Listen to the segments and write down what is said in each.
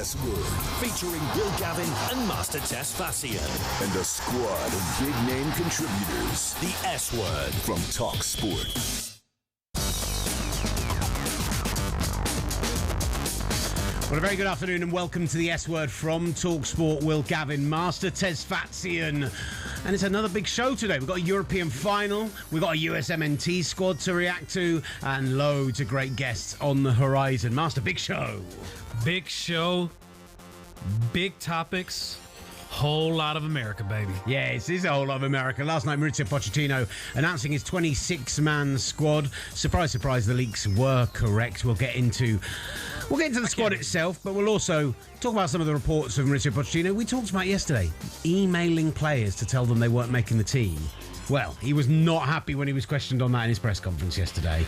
S-Word, featuring Will Gavin and Master Tess Fassian. And a squad of big-name contributors. The S-Word from talkSPORT. Well, a very good afternoon and welcome to the S-Word from talkSPORT. Will Gavin, Master Tess Fatsian. And it's another big show today. We've got a European final, we've got a USMNT squad to react to, and loads of great guests on the horizon. Master, big show. Big show, big topics. Whole lot of America, baby. Yes, it's a whole lot of America. Last night, Mauricio Pochettino announcing his 26-man squad. Surprise, surprise, the leaks were correct. We'll get into the squad itself, but we'll also talk about some of the reports of Mauricio Pochettino. We talked about yesterday, emailing players to tell them they weren't making the team. Well, he was not happy when he was questioned on that in his press conference yesterday.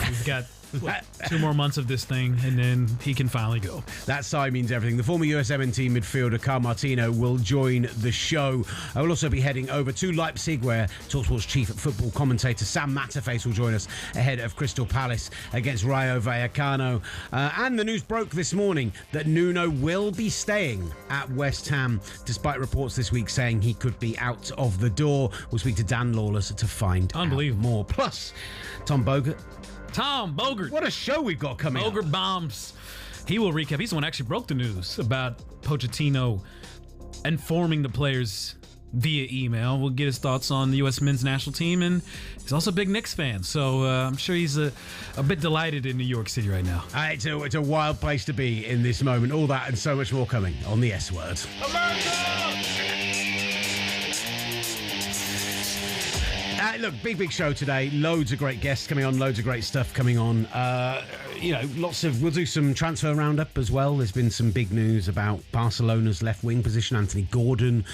We've got 2 more months of this thing, and then he can finally go. That sigh means everything. The former USMNT midfielder Carl Martino will join the show. I will also be heading over to Leipzig, where talkSPORT's chief football commentator Sam Matterface will join us ahead of Crystal Palace against Rayo Vallecano. And the news broke this morning that Nuno will be staying at West Ham, despite reports this week saying he could be out of the door. We'll speak to Dan Lawless to find out more. Plus, Tom Bogert. What a show we've got coming up. Bogert bombs. He will recap. He's the one who actually broke the news about Pochettino informing the players via email. We'll get his thoughts on the U.S. men's national team, and he's also a big Knicks fan, so I'm sure he's a bit delighted in New York City right now. It's a wild place to be in this moment. All that and so much more coming on the S-Word. Look, big show today. Loads of great guests coming on. Loads of great stuff coming on. We'll do some transfer roundup as well. There's been some big news about Barcelona's left wing position, Anthony Gordon.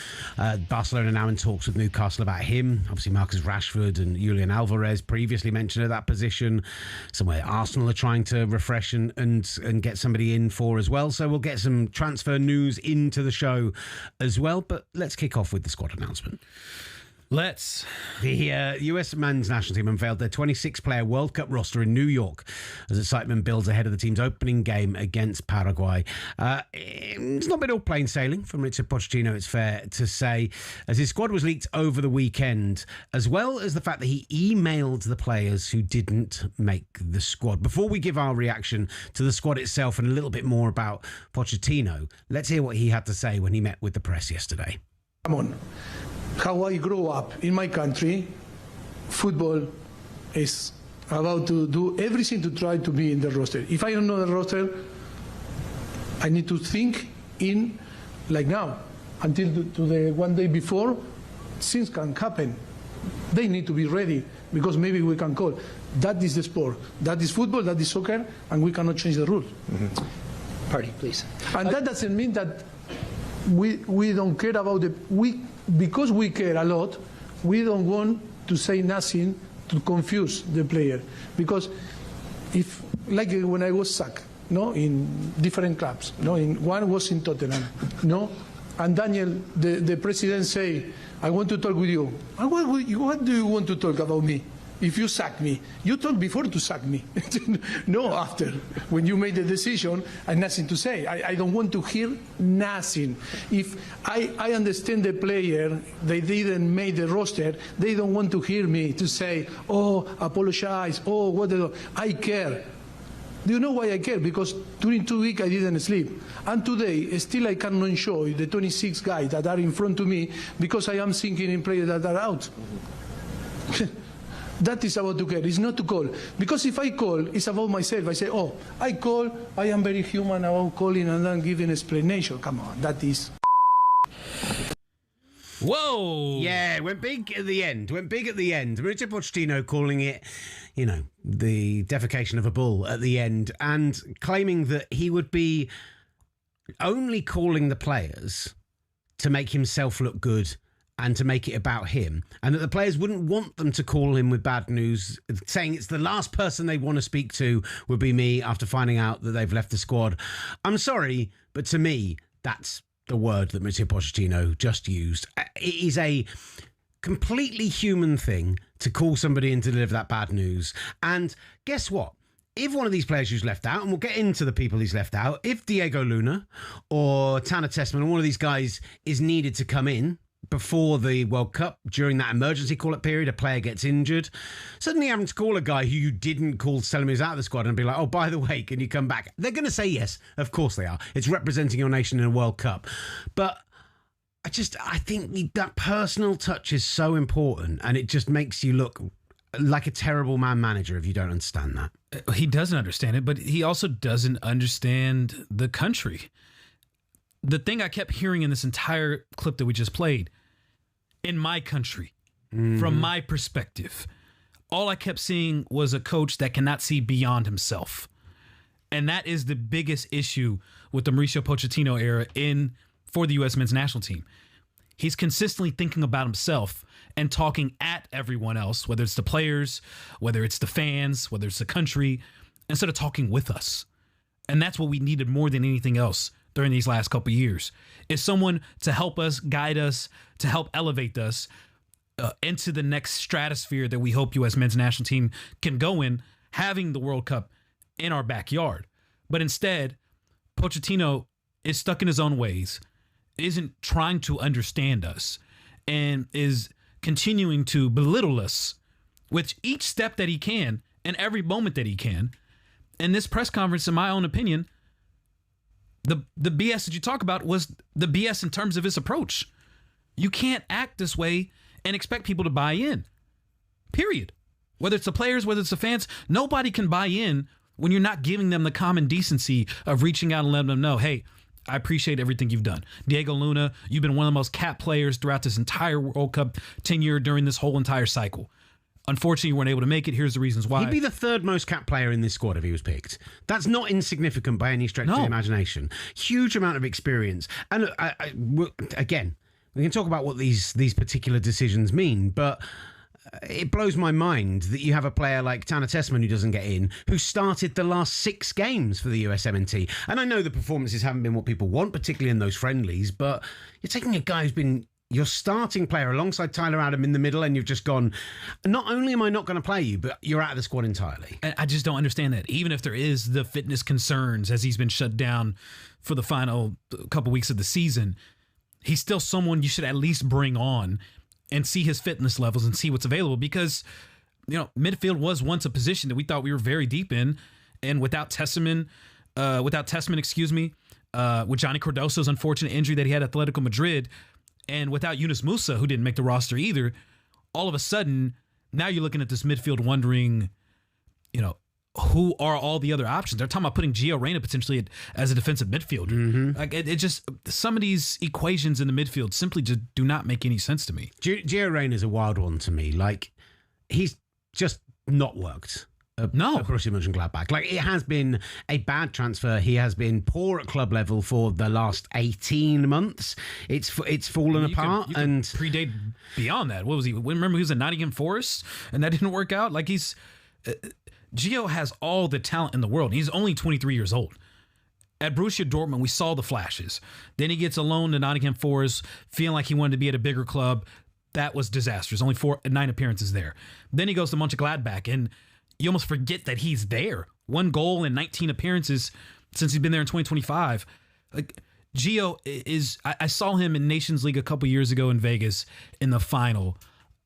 Barcelona now in talks with Newcastle about him. Obviously, Marcus Rashford and Julian Alvarez previously mentioned at that position. Somewhere Arsenal are trying to refresh and get somebody in for as well. So we'll get some transfer news into the show as well. But let's kick off with the squad announcement. The US men's national team unveiled their 26-player World Cup roster in New York as excitement builds ahead of the team's opening game against Paraguay. It's not been all plain sailing from Mauricio Pochettino, it's fair to say, as his squad was leaked over the weekend, as well as the fact that he emailed the players who didn't make the squad. Before we give our reaction to the squad itself and a little bit more about Pochettino, let's hear what he had to say when he met with the press yesterday. Come on. How I grew up in my country, football is about to do everything to try to be in the roster. If I don't know the roster, I need to think in like now. Until to the one day before, things can happen. They need to be ready because maybe we can call. That is the sport. That is football, that is soccer, and we cannot change the rules. Mm-hmm. Party, please. And that doesn't mean that we don't care about because we care a lot, we don't want to say nothing to confuse the player. Because if, like when I was sacked, in different clubs, one was in Tottenham, and Daniel, the president say, I want to talk with you. What do you want to talk about me? If you sack me, you talk before to sack me. No, after. When you made the decision, I have nothing to say. I don't want to hear nothing. If I understand the player, they didn't make the roster, they don't want to hear me to say, apologize, what I care. Do you know why I care? Because during 2 weeks I didn't sleep. And today, still I cannot enjoy the 26 guys that are in front of me because I am thinking in players that are out. That is about to care. It's not to call. Because if I call, it's about myself. I say, I call, I am very human about calling and then giving explanation. Come on, that is... Whoa! Yeah, went big at the end. Mauricio Pochettino calling it, the defecation of a bull at the end and claiming that he would be only calling the players to make himself look good and to make it about him, and that the players wouldn't want them to call him with bad news, saying it's the last person they want to speak to would be me after finding out that they've left the squad. I'm sorry, but to me, that's the word that Mauricio Pochettino just used. It is a completely human thing to call somebody and deliver that bad news. And guess what? if one of these players who's left out, and we'll get into the people he's left out, if Diego Luna or Tanner Tessman or one of these guys is needed to come in before the World Cup, during that emergency call-up period, a player gets injured, suddenly having to call a guy who you didn't call to tell him he's out of the squad and be like, oh, by the way, can you come back? They're going to say yes. Of course they are. It's representing your nation in a World Cup. But I think that personal touch is so important, and it just makes you look like a terrible man manager if you don't understand that. He doesn't understand it, but he also doesn't understand the country. The thing I kept hearing in this entire clip that we just played, in my country, from my perspective, all I kept seeing was a coach that cannot see beyond himself. And that is the biggest issue with the Mauricio Pochettino era for the U.S. men's national team. He's consistently thinking about himself and talking at everyone else, whether it's the players, whether it's the fans, whether it's the country, instead of talking with us. And that's what we needed more than anything else during these last couple of years, is someone to help us, guide us, to help elevate us into the next stratosphere that we hope U.S. men's national team can go in, having the World Cup in our backyard. But instead, Pochettino is stuck in his own ways, isn't trying to understand us, and is continuing to belittle us with each step that he can and every moment that he can. And this press conference, in my own opinion, the BS that you talk about was the BS in terms of his approach. You can't act this way and expect people to buy in, period. Whether it's the players, whether it's the fans, nobody can buy in when you're not giving them the common decency of reaching out and letting them know, hey, I appreciate everything you've done. Diego Luna, you've been one of the most capped players throughout this entire World Cup tenure during this whole entire cycle. Unfortunately, you weren't able to make it. Here's the reasons why. He'd be the third most capped player in this squad if he was picked. That's not insignificant by any stretch of the imagination. Huge amount of experience. And again, we can talk about what these particular decisions mean, but it blows my mind that you have a player like Tanner Tessman who doesn't get in, who started the last 6 games for the USMNT. And I know the performances haven't been what people want, particularly in those friendlies, but you're taking a guy who's been your starting player alongside Tyler Adam in the middle, and you've just gone, not only am I not going to play you, but you're out of the squad entirely. And I just don't understand that. Even if there is the fitness concerns, as he's been shut down for the final couple weeks of the season, he's still someone you should at least bring on and see his fitness levels and see what's available, because, you know, midfield was once a position that we thought we were very deep in, and without Tessman, with Johnny Cardoso's unfortunate injury that he had at Atletico Madrid, and without Yunus Musa, who didn't make the roster either, all of a sudden, now you're looking at this midfield wondering, you know, who are all the other options? They're talking about putting Gio Reyna potentially as a defensive midfielder. Mm-hmm. Like it just, some of these equations in the midfield simply just do not make any sense to me. Gio Reyna is a wild one to me. Like, he's just not worked. No. Borussia Mönchengladbach. Like, it has been a bad transfer. He has been poor at club level for the last 18 months. It's fallen apart. You and predate beyond that. What was he? Remember he was at Nottingham Forest and that didn't work out? Like, Gio has all the talent in the world. He's only 23 years old. At Borussia Dortmund, we saw the flashes. Then he gets a loan to Nottingham Forest, feeling like he wanted to be at a bigger club. That was disastrous. Only 9 appearances there. Then he goes to Mönchengladbach, and you almost forget that he's there. 1 goal in 19 appearances since he's been there in 2025. Like, Gio is... I saw him in Nations League a couple years ago in Vegas in the final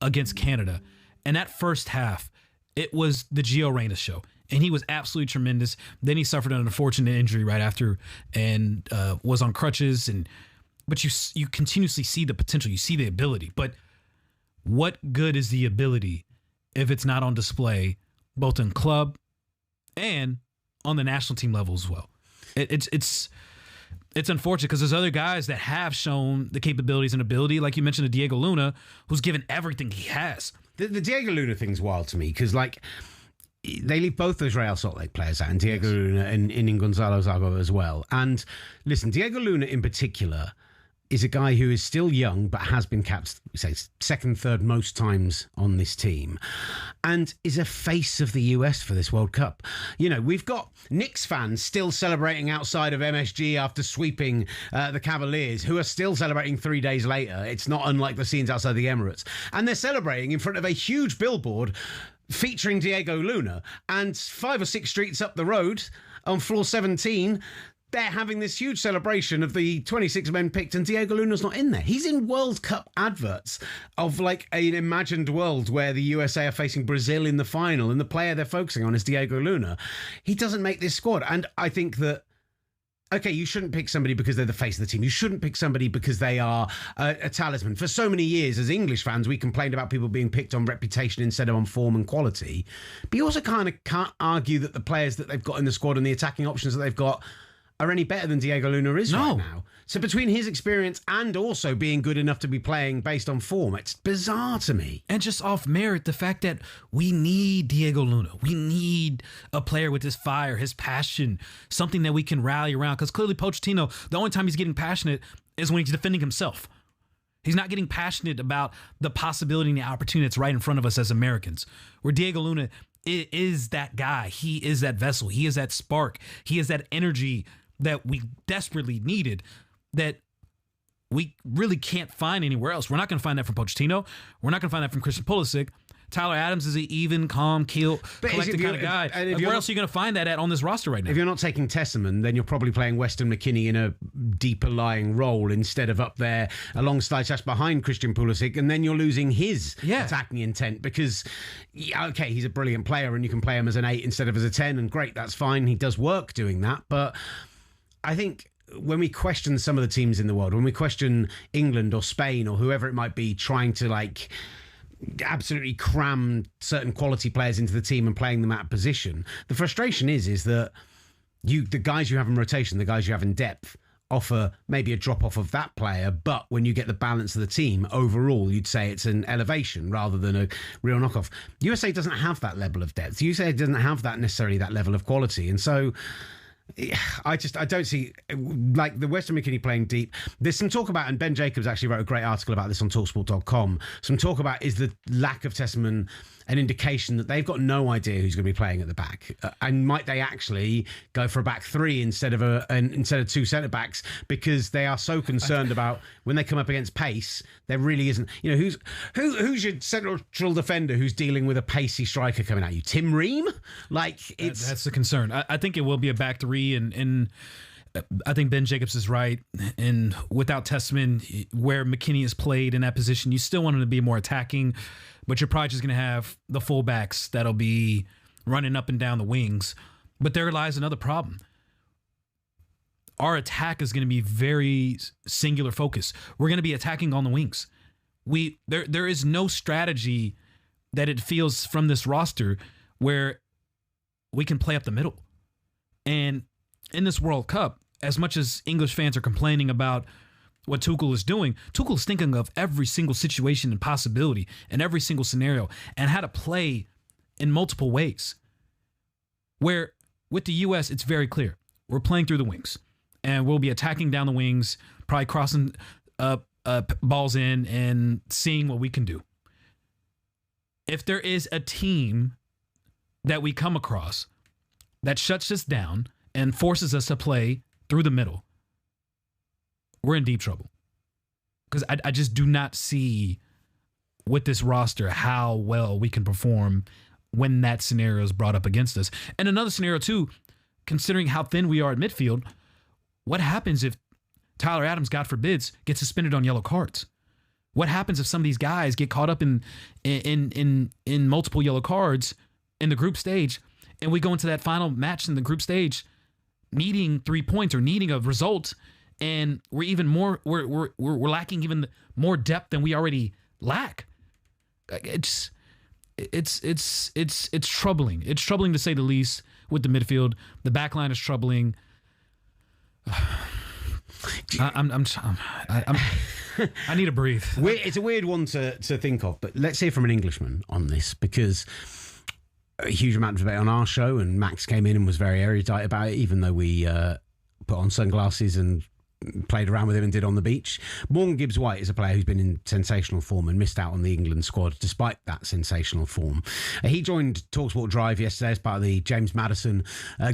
against Canada. And that first half, it was the Gio Reyna show. And he was absolutely tremendous. Then he suffered an unfortunate injury right after and was on crutches. But you continuously see the potential. You see the ability. But what good is the ability if it's not on display both in club and on the national team level as well? It's unfortunate because there's other guys that have shown the capabilities and ability, like you mentioned, Diego Luna, who's given everything he has. The Diego Luna thing's wild to me because, like, they leave both those Real Salt Lake players out, and Diego Luna and Gonzalo Zago as well. And listen, Diego Luna in particular is a guy who is still young but has been capped, say, second, third most times on this team, and is a face of the US for this World Cup. You know, we've got Knicks fans still celebrating outside of MSG after sweeping the Cavaliers, who are still celebrating 3 days later. It's not unlike the scenes outside the Emirates. And they're celebrating in front of a huge billboard featuring Diego Luna, and 5 or 6 streets up the road on floor 17, they're having this huge celebration of the 26 men picked, and Diego Luna's not in there. He's in World Cup adverts of like an imagined world where the USA are facing Brazil in the final, and the player they're focusing on is Diego Luna. He doesn't make this squad, and I think that, okay, you shouldn't pick somebody because they're the face of the team. You shouldn't pick somebody because they are a talisman. For so many years, as English fans, we complained about people being picked on reputation instead of on form and quality. But you also kind of can't argue that the players that they've got in the squad and the attacking options that they've got are any better than Diego Luna is right now. So between his experience and also being good enough to be playing based on form, it's bizarre to me. And just off merit, the fact that we need Diego Luna. We need a player with his fire, his passion, something that we can rally around. Because clearly Pochettino, the only time he's getting passionate is when he's defending himself. He's not getting passionate about the possibility and the opportunity that's right in front of us as Americans. Where Diego Luna is that guy. He is that vessel. He is that spark. He is that energy that we desperately needed, that we really can't find anywhere else. We're not going to find that from Pochettino. We're not going to find that from Christian Pulisic. Tyler Adams is an even, calm, collected kind of guy. Where else are you going to find that on this roster right now? If you're not taking Tesserman, then you're probably playing Weston McKennie in a deeper lying role instead of up there alongside behind Christian Pulisic, and then you're losing his attacking intent because, okay, he's a brilliant player and you can play him as an 8 instead of as a 10, and great, that's fine. He does work doing that, but I think when we question some of the teams in the world, when we question England or Spain or whoever it might be trying to like absolutely cram certain quality players into the team and playing them out of position, the frustration is that the guys you have in rotation, the guys you have in depth, offer maybe a drop off of that player, but when you get the balance of the team overall, you'd say it's an elevation rather than a real knockoff. USA doesn't have that level of depth. USA doesn't have that necessarily that level of quality, and so I don't see, like, the Weston McKennie playing deep. There's some talk about, and Ben Jacobs actually wrote a great article about this on talkSPORT.com, some talk about is the lack of Tesserman an indication that they've got no idea who's going to be playing at the back, and might they actually go for a back 3 instead of 2 centre backs, because they are so concerned about when they come up against pace, there really isn't, who's your central defender who's dealing with a pacey striker coming at you? Tim Ream? Like, that's the concern. I think it will be a back 3, and I think Ben Jacobs is right. And without Tesserman, where McKennie is played in that position, you still want him to be more attacking, but you're probably just going to have the fullbacks that'll be running up and down the wings. But there lies another problem. Our attack is going to be very singular focus. We're going to be attacking on the wings. There is no strategy that it feels from this roster where we can play up the middle. And in this World Cup, as much as English fans are complaining about what Tuchel is doing, Tuchel is thinking of every single situation and possibility and every single scenario and how to play in multiple ways. Where with the U.S., it's very clear. We're playing through the wings, and we'll be attacking down the wings, probably crossing balls in and seeing what we can do. If there is a team that we come across that shuts us down and forces us to play through the middle, we're in deep trouble. Because I just do not see with this roster how well we can perform when that scenario is brought up against us. And another scenario too, considering how thin we are at midfield, what happens if Tyler Adams, God forbids, gets suspended on yellow cards? What happens if some of these guys get caught up in multiple yellow cards in the group stage, and we go into that final match in the group stage needing 3 points or needing a result, and we're even more we're lacking even more depth than we already lack? It's troubling. It's troubling to say the least with the midfield. The back line is troubling. I need to breathe. It's a weird one to think of, but let's hear from an Englishman on this, because a huge amount of debate on our show, and Max came in and was very erudite about it, even though we put on sunglasses and played around with him and did on the beach. Morgan Gibbs-White is a player who's been in sensational form and missed out on the England squad despite that sensational form. He joined talkSPORT Drive yesterday as part of the James Maddison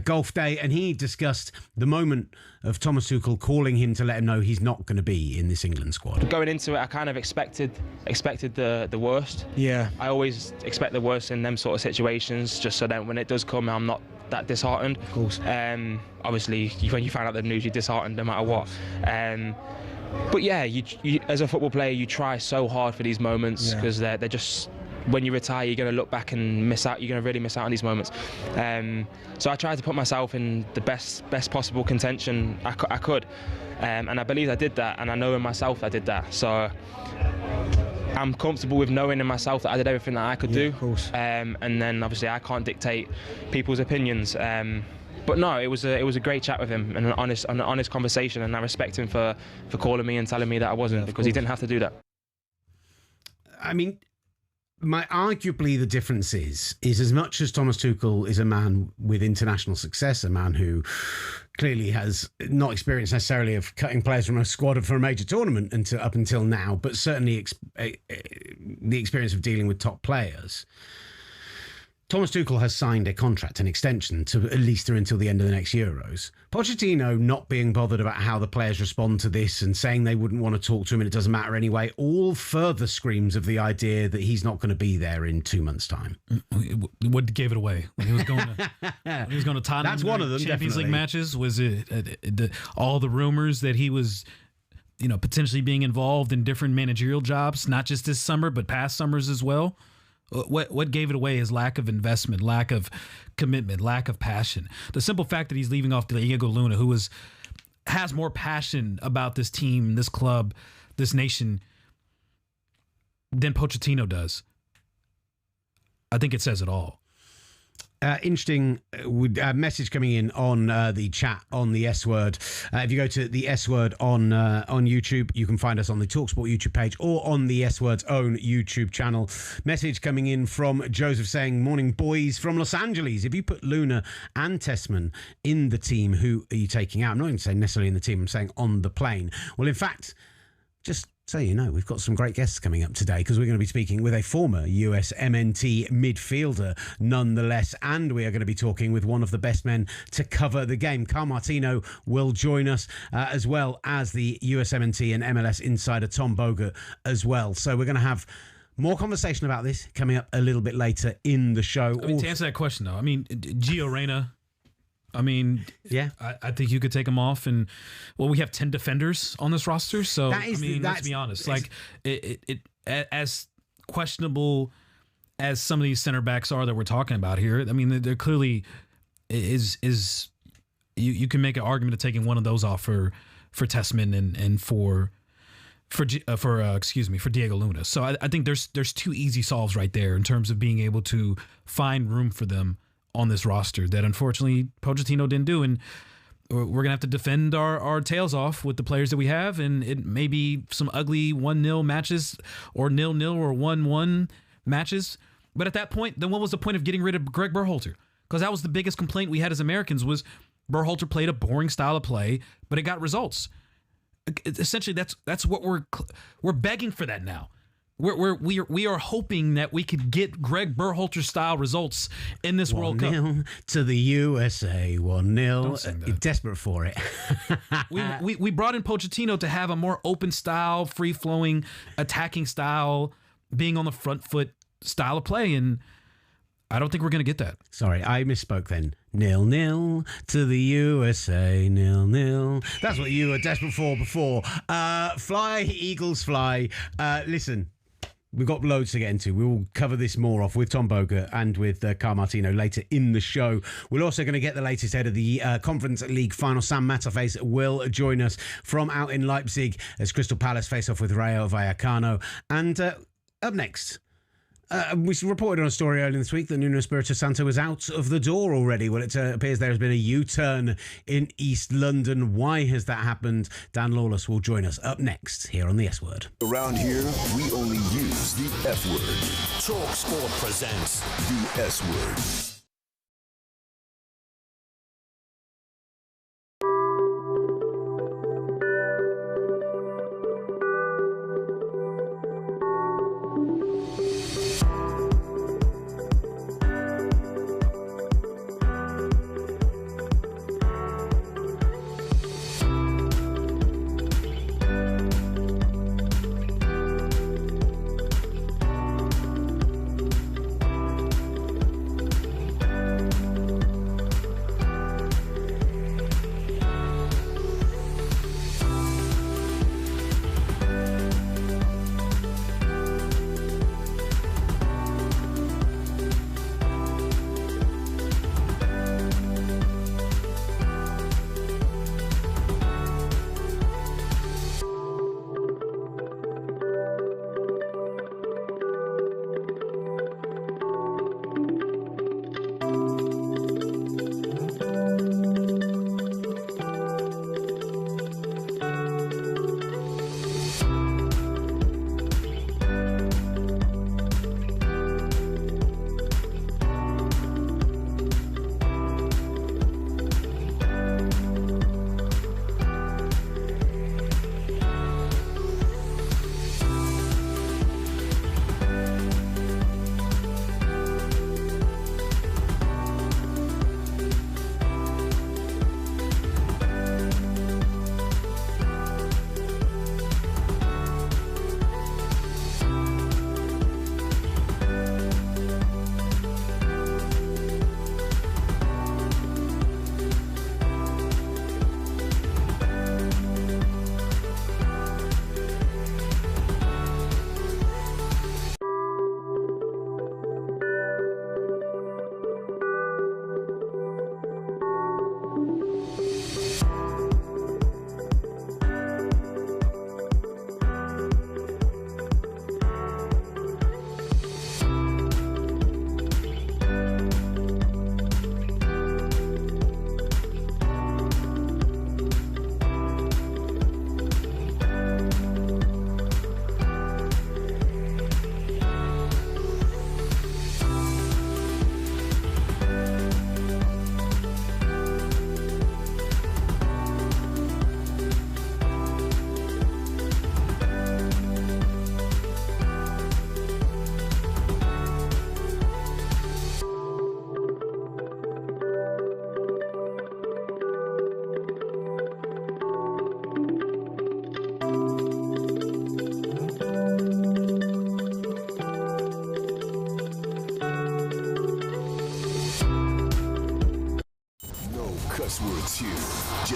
Golf Day, and he discussed the moment of Thomas Tuchel calling him to let him know he's not going to be in this England squad. Going into it, I kind of expected the worst. Yeah. I always expect the worst in them sort of situations, just so that when it does come, I'm not that disheartened. Of course. Obviously, when you find out the news, you're disheartened no matter what. But yeah, you as a football player, you try so hard for these moments because they're just. When you retire, you're going to look back and miss out. You're going to really miss out on these moments. So I tried to put myself in the best possible contention I could, and I believe I did that, and I know in myself I did that. So I'm comfortable with knowing in myself that I did everything that I could do. Of course. And then obviously I can't dictate people's opinions. But no, it was a great chat with him and an honest conversation, and I respect him for calling me and telling me that I wasn't, because he didn't have to do that. I mean, arguably the difference is as much as Thomas Tuchel is a man with international success, a man who clearly has not experience necessarily of cutting players from a squad for a major tournament up until now, but certainly the experience of dealing with top players. Thomas Tuchel has signed a contract, an extension to at least through until the end of the next Euros. Pochettino not being bothered about how the players respond to this and saying they wouldn't want to talk to him and it doesn't matter anyway, all further screams of the idea that he's not going to be there in 2 months' time. What gave it away? When he was going to Tottenham. That's one of them. Champions definitely. League matches. Was it all the rumors that he was, potentially being involved in different managerial jobs, not just this summer but past summers as well? What gave it away is lack of investment, lack of commitment, lack of passion. The simple fact that he's leaving off Diego Luna, who has more passion about this team, this club, this nation than Pochettino does. I think it says it all. Interesting message coming in on the chat on the S Word. If you go to the S Word on YouTube, you can find us on the talkSPORT YouTube page or on the S Word's own YouTube channel. Message coming in from Joseph saying, "Morning boys from Los Angeles. If you put Luna and Tessman in the team, who are you taking out?" I'm not even saying necessarily in the team, I'm saying on the plane. Well, in fact, just so you know, we've got some great guests coming up today because we're going to be speaking with a former US MNT midfielder nonetheless, and we are going to be talking with one of the best men to cover the game. Carl Martino will join us as well as the US MNT and MLS insider Tom Bogert as well. So we're going to have more conversation about this coming up a little bit later in the show. To answer that question, though, Gio Reyna, yeah, I think you could take him off, and we have 10 defenders on this roster, so let's be honest. Like it as questionable as some of these center backs are that we're talking about here. They're clearly is you can make an argument of taking one of those off for Tessman and for Diego Luna. So I think there's two easy solves right there in terms of being able to find room for them on this roster that unfortunately Pochettino didn't do, and we're gonna have to defend our tails off with the players that we have, and it may be some ugly 1-0 matches or 0-0 or 1-1 matches. But at that point, then what was the point of getting rid of Greg Berhalter? Because that was the biggest complaint we had as Americans, was Berhalter played a boring style of play, but it got results. Essentially, that's what we're begging for that now. We are hoping that we could get Greg Berhalter style results in this World Cup. 1-0 to the USA, 1-0. You're desperate for it. we brought in Pochettino to have a more open style, free flowing, attacking style, being on the front foot style of play, and I don't think we're going to get that. Sorry, I misspoke then. 0-0 to the USA, 0-0. That's what you were desperate for before. Fly, Eagles, fly. Listen. We've got loads to get into. We will cover this more off with Tom Bogert and with Carl Martino later in the show. We're also going to get the latest ahead of the Conference League final. Sam Matterface will join us from out in Leipzig as Crystal Palace face off with Rayo Vallecano. And up next, we reported on a story earlier this week that Nuno Espirito Santo was out of the door already. Well, it appears there has been a U-turn in East London. Why has that happened? Dan Lawless will join us up next here on the S Word. Around here, we only use the F word. talkSPORT presents The S Word.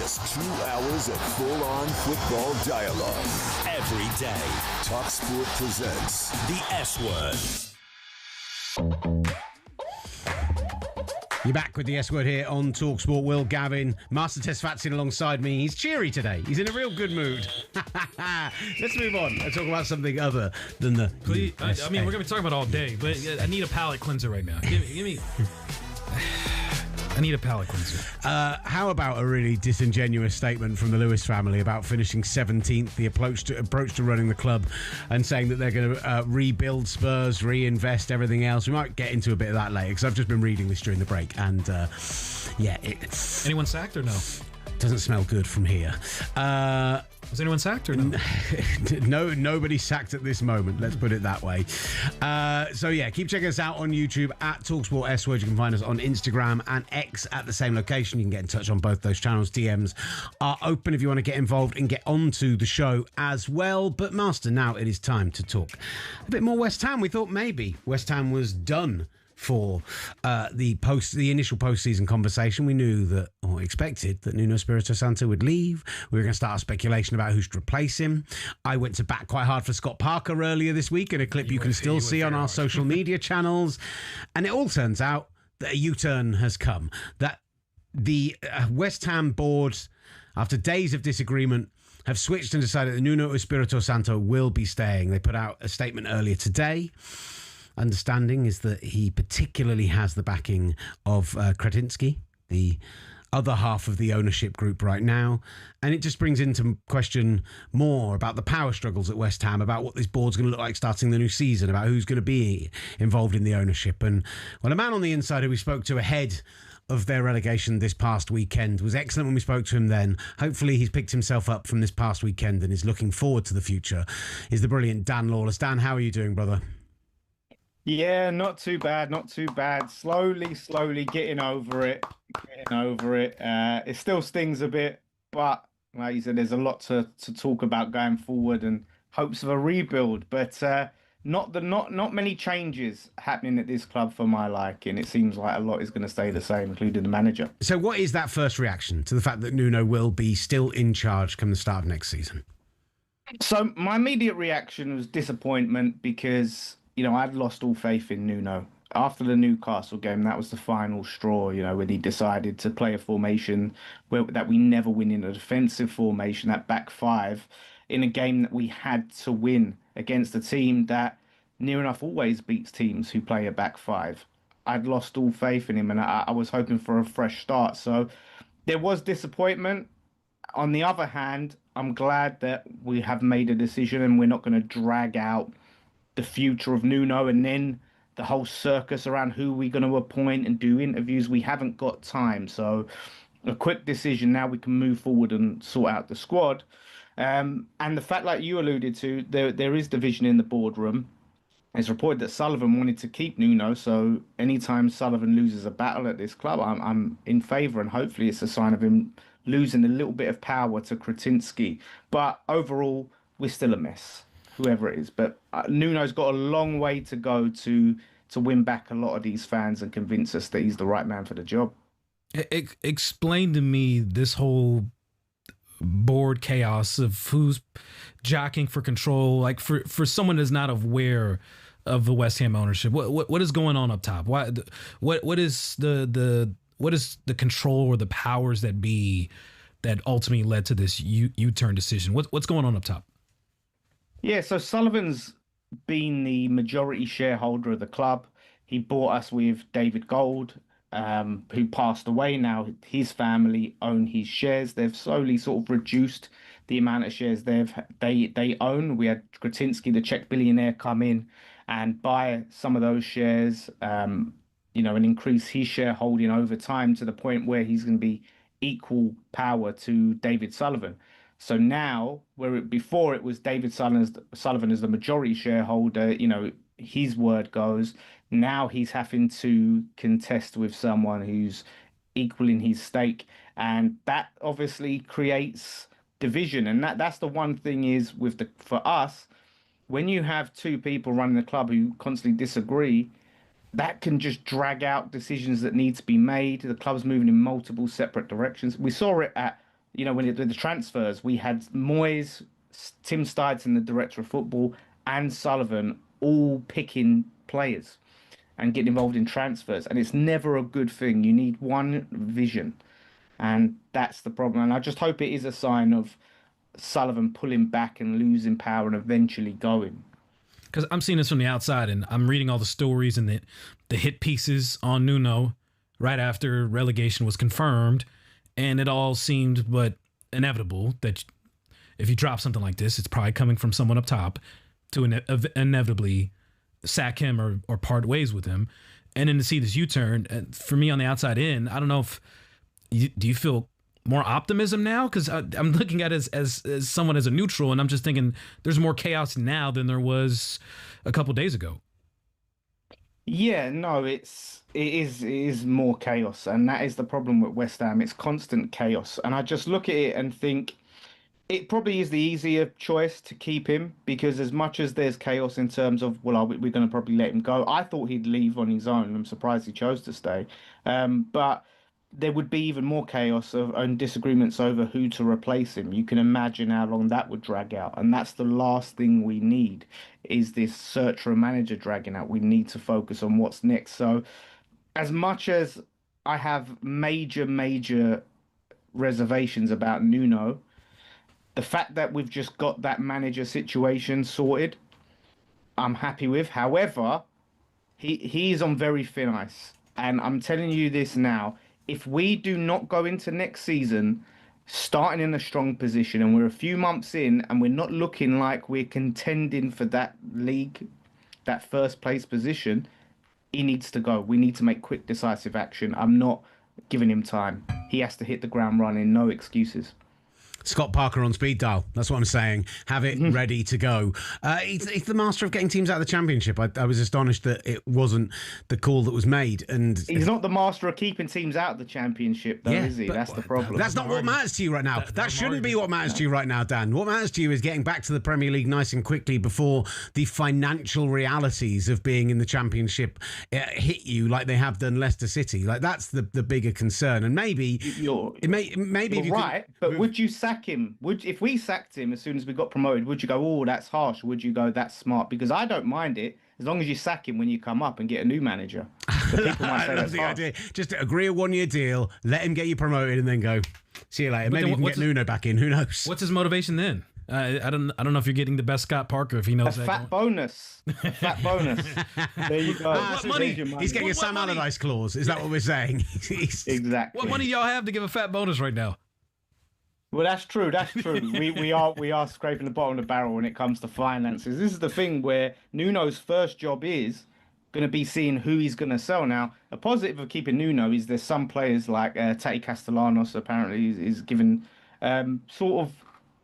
just 2 hours of full-on football dialogue. Every day. talkSPORT presents The S Word. You're back with the S Word here on talkSPORT. Will Gavin, Master Tesfatsin alongside me. He's cheery today. He's in a real good mood. Let's move on and talk about something other than the... Please, I mean, we're going to be talking about all day, but I need a palate cleanser right now. Give me... I need a palate cleanser. How about a really disingenuous statement from the Lewis family about finishing 17th, the approach to running the club, and saying that they're going to rebuild Spurs, reinvest everything else. We might get into a bit of that later because I've just been reading this during the break, and Anyone sacked or no? Doesn't smell good from here. Was anyone sacked or no? No, nobody sacked at this moment. Let's put it that way. Keep checking us out on YouTube at talkSPORT S Word. You can find us on Instagram and X at the same location. You can get in touch on both those channels. DMs are open if you want to get involved and get onto the show as well. But Master, now it is time to talk a bit more West Ham. We thought maybe West Ham was done for the initial postseason conversation. We knew that, or expected, that Nuno Espirito Santo would leave. We were going to start a speculation about who should replace him. I went to bat quite hard for Scott Parker earlier this week in a clip you can still see on our social media channels. And it all turns out that a U-turn has come. That the West Ham board, after days of disagreement, have switched and decided that Nuno Espirito Santo will be staying. They put out a statement earlier today. Understanding is that he particularly has the backing of Kretinsky, the other half of the ownership group right now. And it just brings into question more about the power struggles at West Ham, about what this board's going to look like starting the new season, about who's going to be involved in the ownership. And, well, a man on the inside who we spoke to ahead of their relegation this past weekend was excellent when we spoke to him then. Hopefully he's picked himself up from this past weekend and is looking forward to the future, is the brilliant Dan Lawless. Dan, how are you doing, brother? Yeah, not too bad, not too bad. Slowly getting over it. It still stings a bit, but like you said, there's a lot to talk about going forward and hopes of a rebuild. But not many changes happening at this club for my liking. It seems like a lot is going to stay the same, including the manager. So what is that first reaction to the fact that Nuno will be still in charge come the start of next season? So my immediate reaction was disappointment because, I'd lost all faith in Nuno. After the Newcastle game, that was the final straw, when he decided to play a formation that we never win in, a defensive formation, that back five, in a game that we had to win against a team that near enough always beats teams who play a back five. I'd lost all faith in him, and I was hoping for a fresh start. So there was disappointment. On the other hand, I'm glad that we have made a decision and we're not going to drag out the future of Nuno and then the whole circus around who we're going to appoint and do interviews. We haven't got time. So a quick decision. Now we can move forward and sort out the squad. And the fact, like you alluded to, there is division in the boardroom. It's reported that Sullivan wanted to keep Nuno. So anytime Sullivan loses a battle at this club, I'm in favour, and hopefully it's a sign of him losing a little bit of power to Kretinsky. But overall, we're still a mess, whoever it is. But Nuno's got a long way to go to win back a lot of these fans and convince us that he's the right man for the job. Explain to me this whole board chaos of who's jockeying for control. Like for someone that's not aware of the West Ham ownership, what is going on up top? What is the control or the powers that be that ultimately led to this U-turn decision? What's going on up top? Yeah, so Sullivan's been the majority shareholder of the club. He bought us with David Gold, who passed away. Now his family own his shares. They've slowly sort of reduced the amount of shares they own. We had Kretinsky, the Czech billionaire, come in and buy some of those shares, and increase his shareholding over time to the point where he's going to be equal power to David Sullivan. So now, where before it was David Sullivan as the majority shareholder, his word goes. Now he's having to contest with someone who's equaling his stake, and that obviously creates division. And that's the one thing is for us, when you have two people running the club who constantly disagree, that can just drag out decisions that need to be made. The club's moving in multiple separate directions. We saw it at when it did the transfers, we had Moyes, Tim Steidson, the director of football, and Sullivan all picking players and getting involved in transfers. And it's never a good thing. You need one vision. And that's the problem. And I just hope it is a sign of Sullivan pulling back and losing power and eventually going. Because I'm seeing this from the outside, and I'm reading all the stories and the hit pieces on Nuno right after relegation was confirmed, and it all seemed but inevitable that if you drop something like this, it's probably coming from someone up top to inevitably sack him or part ways with him. And then to see this U-turn, for me on the outside in, I don't know if do you feel more optimism now? Because I'm looking at it as someone as a neutral, and I'm just thinking there's more chaos now than there was a couple days ago. Yeah, no, it is more chaos, and that is the problem with West Ham. It's constant chaos, and I just look at it and think it probably is the easier choice to keep him, because as much as there's chaos in terms of, well, we're going to probably let him go. I thought he'd leave on his own. I'm surprised he chose to stay. But there would be even more chaos and disagreements over who to replace him. You can imagine how long that would drag out. And that's the last thing we need, is this search for a manager dragging out. We need to focus on what's next. So as much as I have major reservations about Nuno, the fact that we've just got that manager situation sorted, I'm happy with. However, he's on very thin ice. And I'm telling you this now, if we do not go into next season starting in a strong position, and we're a few months in and we're not looking like we're contending for that league, that first place position, he needs to go. We need to make quick, decisive action. I'm not giving him time. He has to hit the ground running, no excuses. Scott Parker on speed dial. That's what I'm saying. Have it ready to go. He's the master of getting teams out of the Championship. I was astonished that it wasn't the call that was made. And he's not the master of keeping teams out of the Championship, though, is he? That's the problem. That's not what matters to you right now. That shouldn't be what matters to you right now, Dan. What matters to you is getting back to the Premier League nice and quickly before the financial realities of being in the Championship hit you like they have done Leicester City. Like, that's the bigger concern. And maybe you're right. But would you sack him? If we sacked him as soon as we got promoted, would you go, oh, that's harsh? Or would you go, that's smart? Because I don't mind it as long as you sack him when you come up and get a new manager. People might say that's the idea. Just agree a 1-year deal, let him get you promoted, and then go. See you later. Maybe you can get Nuno back in. Who knows? What's his motivation then? I don't know if you're getting the best Scott Parker if he knows a fat bonus. A fat bonus. There you go. What money? He's getting a Sam Allardyce clause. Is that what we're saying? Exactly. What money y'all have to give a fat bonus right now? Well, that's true. That's true. we are scraping the bottom of the barrel when it comes to finances. This is the thing where Nuno's first job is going to be seeing who he's going to sell. Now, a positive of keeping Nuno is there's some players like Tati Castellanos apparently is given sort of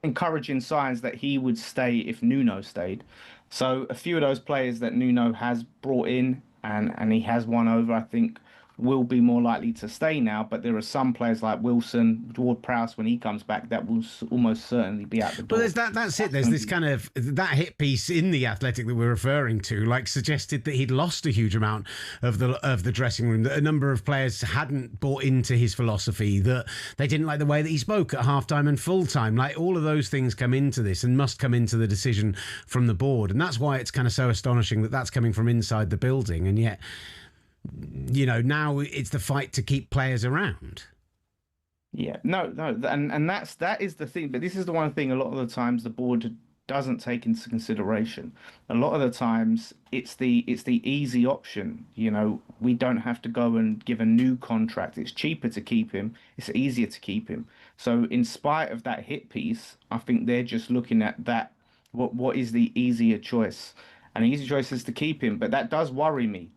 encouraging signs that he would stay if Nuno stayed. So a few of those players that Nuno has brought in and he has won over, I think, will be more likely to stay now, but there are some players like Wilson, Ward-Prowse, when he comes back, that will almost certainly be out the door. But that's it. There's this kind of, that hit piece in The Athletic that we're referring to, like, suggested that he'd lost a huge amount of the dressing room, that a number of players hadn't bought into his philosophy, that they didn't like the way that he spoke at halftime and full-time. Like, all of those things come into this and must come into the decision from the board. And that's why it's kind of so astonishing that that's coming from inside the building. And yet, you know, now it's the fight to keep players around. Yeah, no, and that is the thing. But this is the one thing a lot of the times the board doesn't take into consideration. A lot of the times it's the easy option. You know, we don't have to go and give a new contract. It's cheaper to keep him. It's easier to keep him. So in spite of that hit piece, I think they're just looking at that. What is the easier choice? And the easy choice is to keep him. But that does worry me.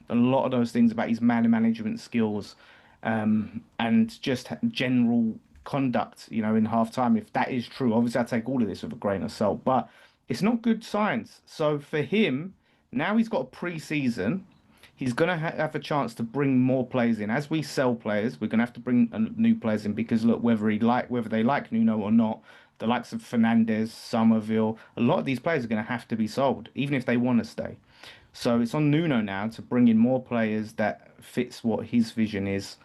A lot of those things about his man management skills and just general conduct, you know, in halftime. If that is true, obviously I take all of this with a grain of salt, but it's not good signs. So for him, now he's got a pre-season. He's going to have a chance to bring more players in. As we sell players, we're going to have to bring new players in because, look, whether they like Nuno or not, the likes of Fernandes, Somerville, a lot of these players are going to have to be sold, even if they want to stay. So it's on Nuno now to bring in more players that fits what his vision is.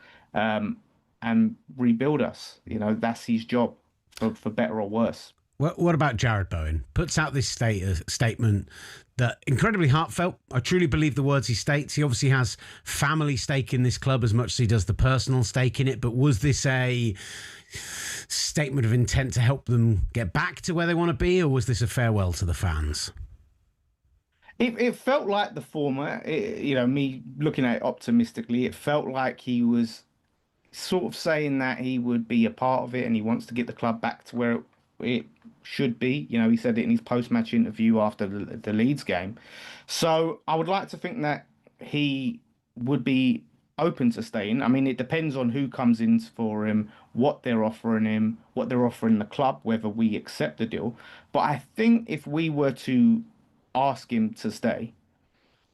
and rebuild us. That's his job, for better or worse. What about Jared Bowen? Puts out this statement that incredibly heartfelt. I truly believe the words he states. He obviously has family stake in this club as much as he does the personal stake in it. But was this a statement of intent to help them get back to where they want to be, or was this a farewell to the fans? It felt like the former. Me looking at it optimistically, it felt like he was sort of saying that he would be a part of it and he wants to get the club back to where it should be. He said it in his post-match interview after the Leeds game. So I would like to think that he would be open to staying. I mean, it depends on who comes in for him, what they're offering him, what they're offering the club, whether we accept the deal. But I think if we were to ask him to stay,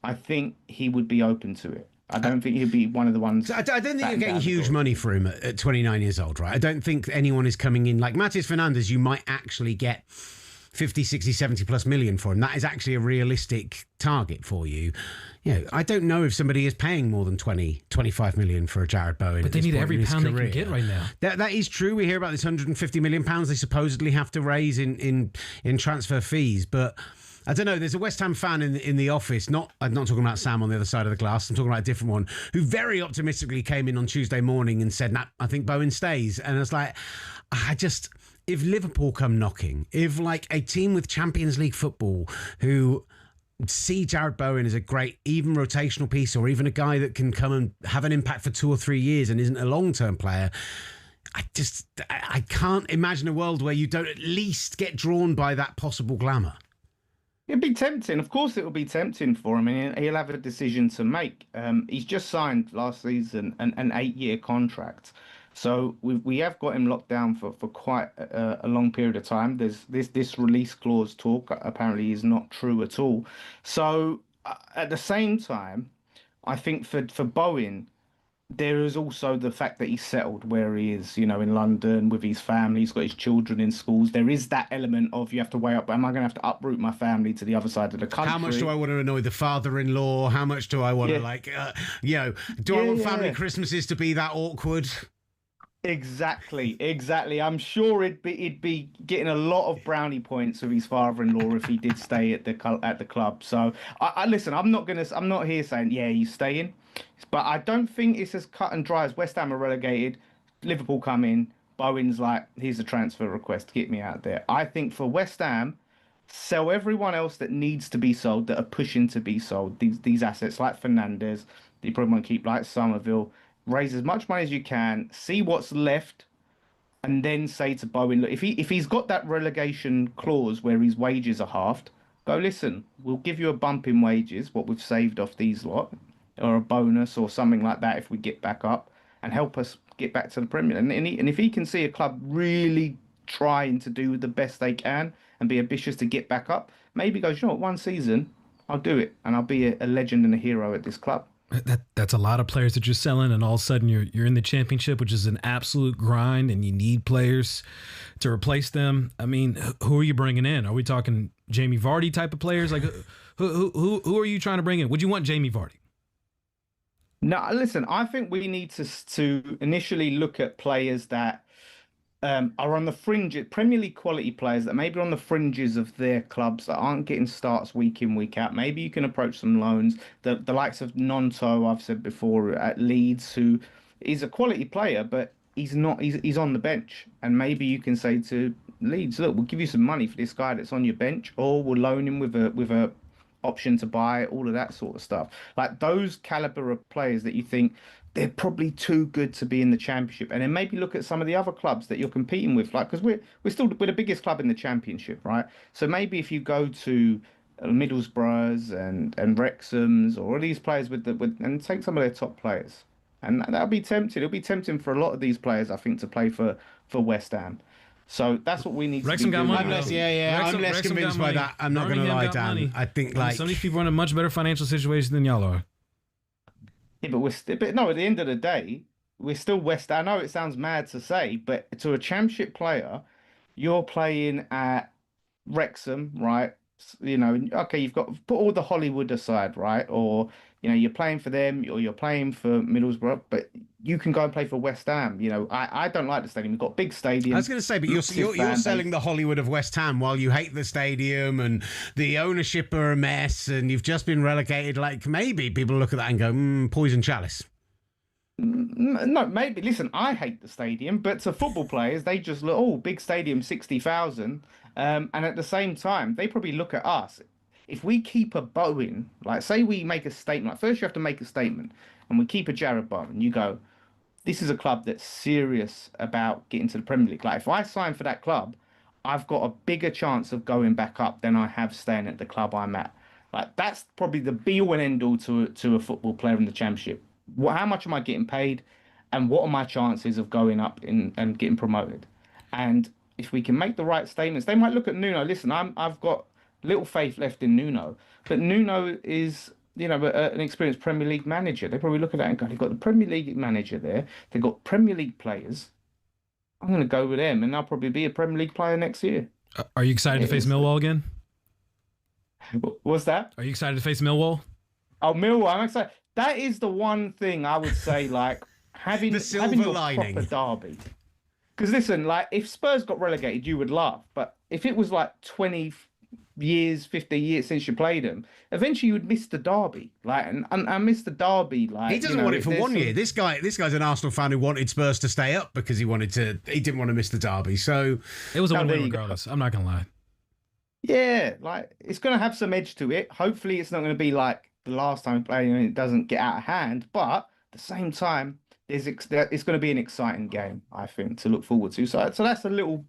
I think he would be open to it. I don't think he'd be one of the ones. I don't think you're getting huge money for him at 29 years old, right? I don't think anyone is coming in like Matheus Fernandes. You might actually get 50, 60, 70 plus million for him. That is actually a realistic target for you. I don't know if somebody is paying more than 20, 25 million for a Jared Bowen. But they need every pound they can get right now. That is true. We hear about this 150 million pounds they supposedly have to raise in transfer fees, but I don't know. There's a West Ham fan in the office. I'm not talking about Sam on the other side of the glass. I'm talking about a different one who very optimistically came in on Tuesday morning and said, "Nah, I think Bowen stays." And I was like, if Liverpool come knocking, if like a team with Champions League football who see Jared Bowen as a great, even rotational piece, or even a guy that can come and have an impact for 2 or 3 years and isn't a long-term player, I can't imagine a world where you don't at least get drawn by that possible glamour. It'd be tempting. Of course, it will be tempting for him, and he'll have a decision to make. He's just signed last season an 8-year contract, so we have got him locked down for quite a long period of time. There's this release clause talk apparently is not true at all. So at the same time, I think for Bowen, there is also the fact that he's settled where he is, in London with his family. He's got his children in schools. There is that element of you have to weigh up, am I going to have to uproot my family to the other side of the country? How much do I want to annoy the father-in-law? How much do I want to do I want family Christmases to be that awkward? Exactly. I'm sure he'd be getting a lot of brownie points with his father-in-law if he did stay at the club. So I listen. I'm not here saying he's staying, but I don't think it's as cut and dry as West Ham are relegated. Liverpool come in. Bowen's like, here's a transfer request. Get me out of there. I think for West Ham, sell everyone else that needs to be sold, that are pushing to be sold. These assets like Fernandes, you probably want to keep like Somerville. Raise as much money as you can, see what's left, and then say to Bowen, look, if he's got that relegation clause where his wages are halved, go, listen, we'll give you a bump in wages, what we've saved off these lot, or a bonus or something like that if we get back up, and help us get back to the Premier. And if he can see a club really trying to do the best they can and be ambitious to get back up, maybe goes, one season, I'll do it, and I'll be a legend and a hero at this club. That's a lot of players that you're selling, and all of a sudden you're in the championship, which is an absolute grind, and you need players to replace them. I mean, who are you bringing in? Are we talking Jamie Vardy type of players? Like, who are you trying to bring in? Would you want Jamie Vardy? No, listen. I think we need to initially look at players that are on the fringe, Premier League quality players that maybe are on the fringes of their clubs that aren't getting starts week in, week out. Maybe you can approach some loans. The likes of Nonto, I've said before, at Leeds, who is a quality player, but he's not. He's on the bench, and maybe you can say to Leeds, look, we'll give you some money for this guy that's on your bench, or we'll loan him with a option to buy, all of that sort of stuff. Like those caliber of players that you think they're probably too good to be in the Championship, and then maybe look at some of the other clubs that you're competing with, like, because we're the biggest club in the Championship, right? So maybe if you go to Middlesbroughs and Wrexham's, or all these players and take some of their top players, and that'll be tempting. It'll be tempting for a lot of these players, I think, to play for West Ham. So that's what we need Wrexham to got money. I'm less convinced by that. I'm not going to lie, Dan. Money. I think some of these people are in a much better financial situation than y'all are. Yeah, but no, at the end of the day, we're still West Ham. I know it sounds mad to say, but to a Championship player, you're playing at Wrexham, right? You know, okay, you've got put all the Hollywood aside, right? Or you know, you're playing for them, or you're playing for Middlesbrough, but you can go and play for West Ham. You know, I don't like the stadium. We've got big stadium. I was going to say, but you're selling the Hollywood of West Ham while you hate the stadium and the ownership are a mess, and you've just been relegated. Like maybe people look at that and go, poison chalice. No, maybe. Listen, I hate the stadium, but to football players, they just look, oh, big stadium, 60,000. And at the same time, they probably look at us. If we keep a Bowen, like say we make a statement, like first you have to make a statement, and we keep a Jared Bowen, you go, this is a club that's serious about getting to the Premier League. Like if I sign for that club, I've got a bigger chance of going back up than I have staying at the club I'm at. Like that's probably the be all and end all to a football player in the Championship. How much am I getting paid, and what are my chances of going up and getting promoted? And if we can make the right statements, they might look at Nuno. Listen, I've got little faith left in Nuno, but Nuno is, you know, an experienced Premier League manager. They probably look at that and go, they've got the Premier League manager there. They've got Premier League players. I'm going to go with them, and I'll probably be a Premier League player next year. Are you excited to face Millwall again? What's that? Are you excited to face Millwall? Oh, Millwall, I'm excited. That is the one thing I would say, like, having your proper derby. Because listen, like, if Spurs got relegated, you would laugh. But if it was like 20 years, 50 years since you played them, eventually you would miss the derby. Like, and I miss the derby. Like, he doesn't want it for 1 year. This guy's an Arsenal fan who wanted Spurs to stay up because he didn't want to miss the derby. So it was a win regardless. I'm not gonna lie. Yeah, like it's gonna have some edge to it. Hopefully, it's not gonna be like the last time we played and it doesn't get out of hand. But at the same time, it's going to be an exciting game, I think, to look forward to. So that's a little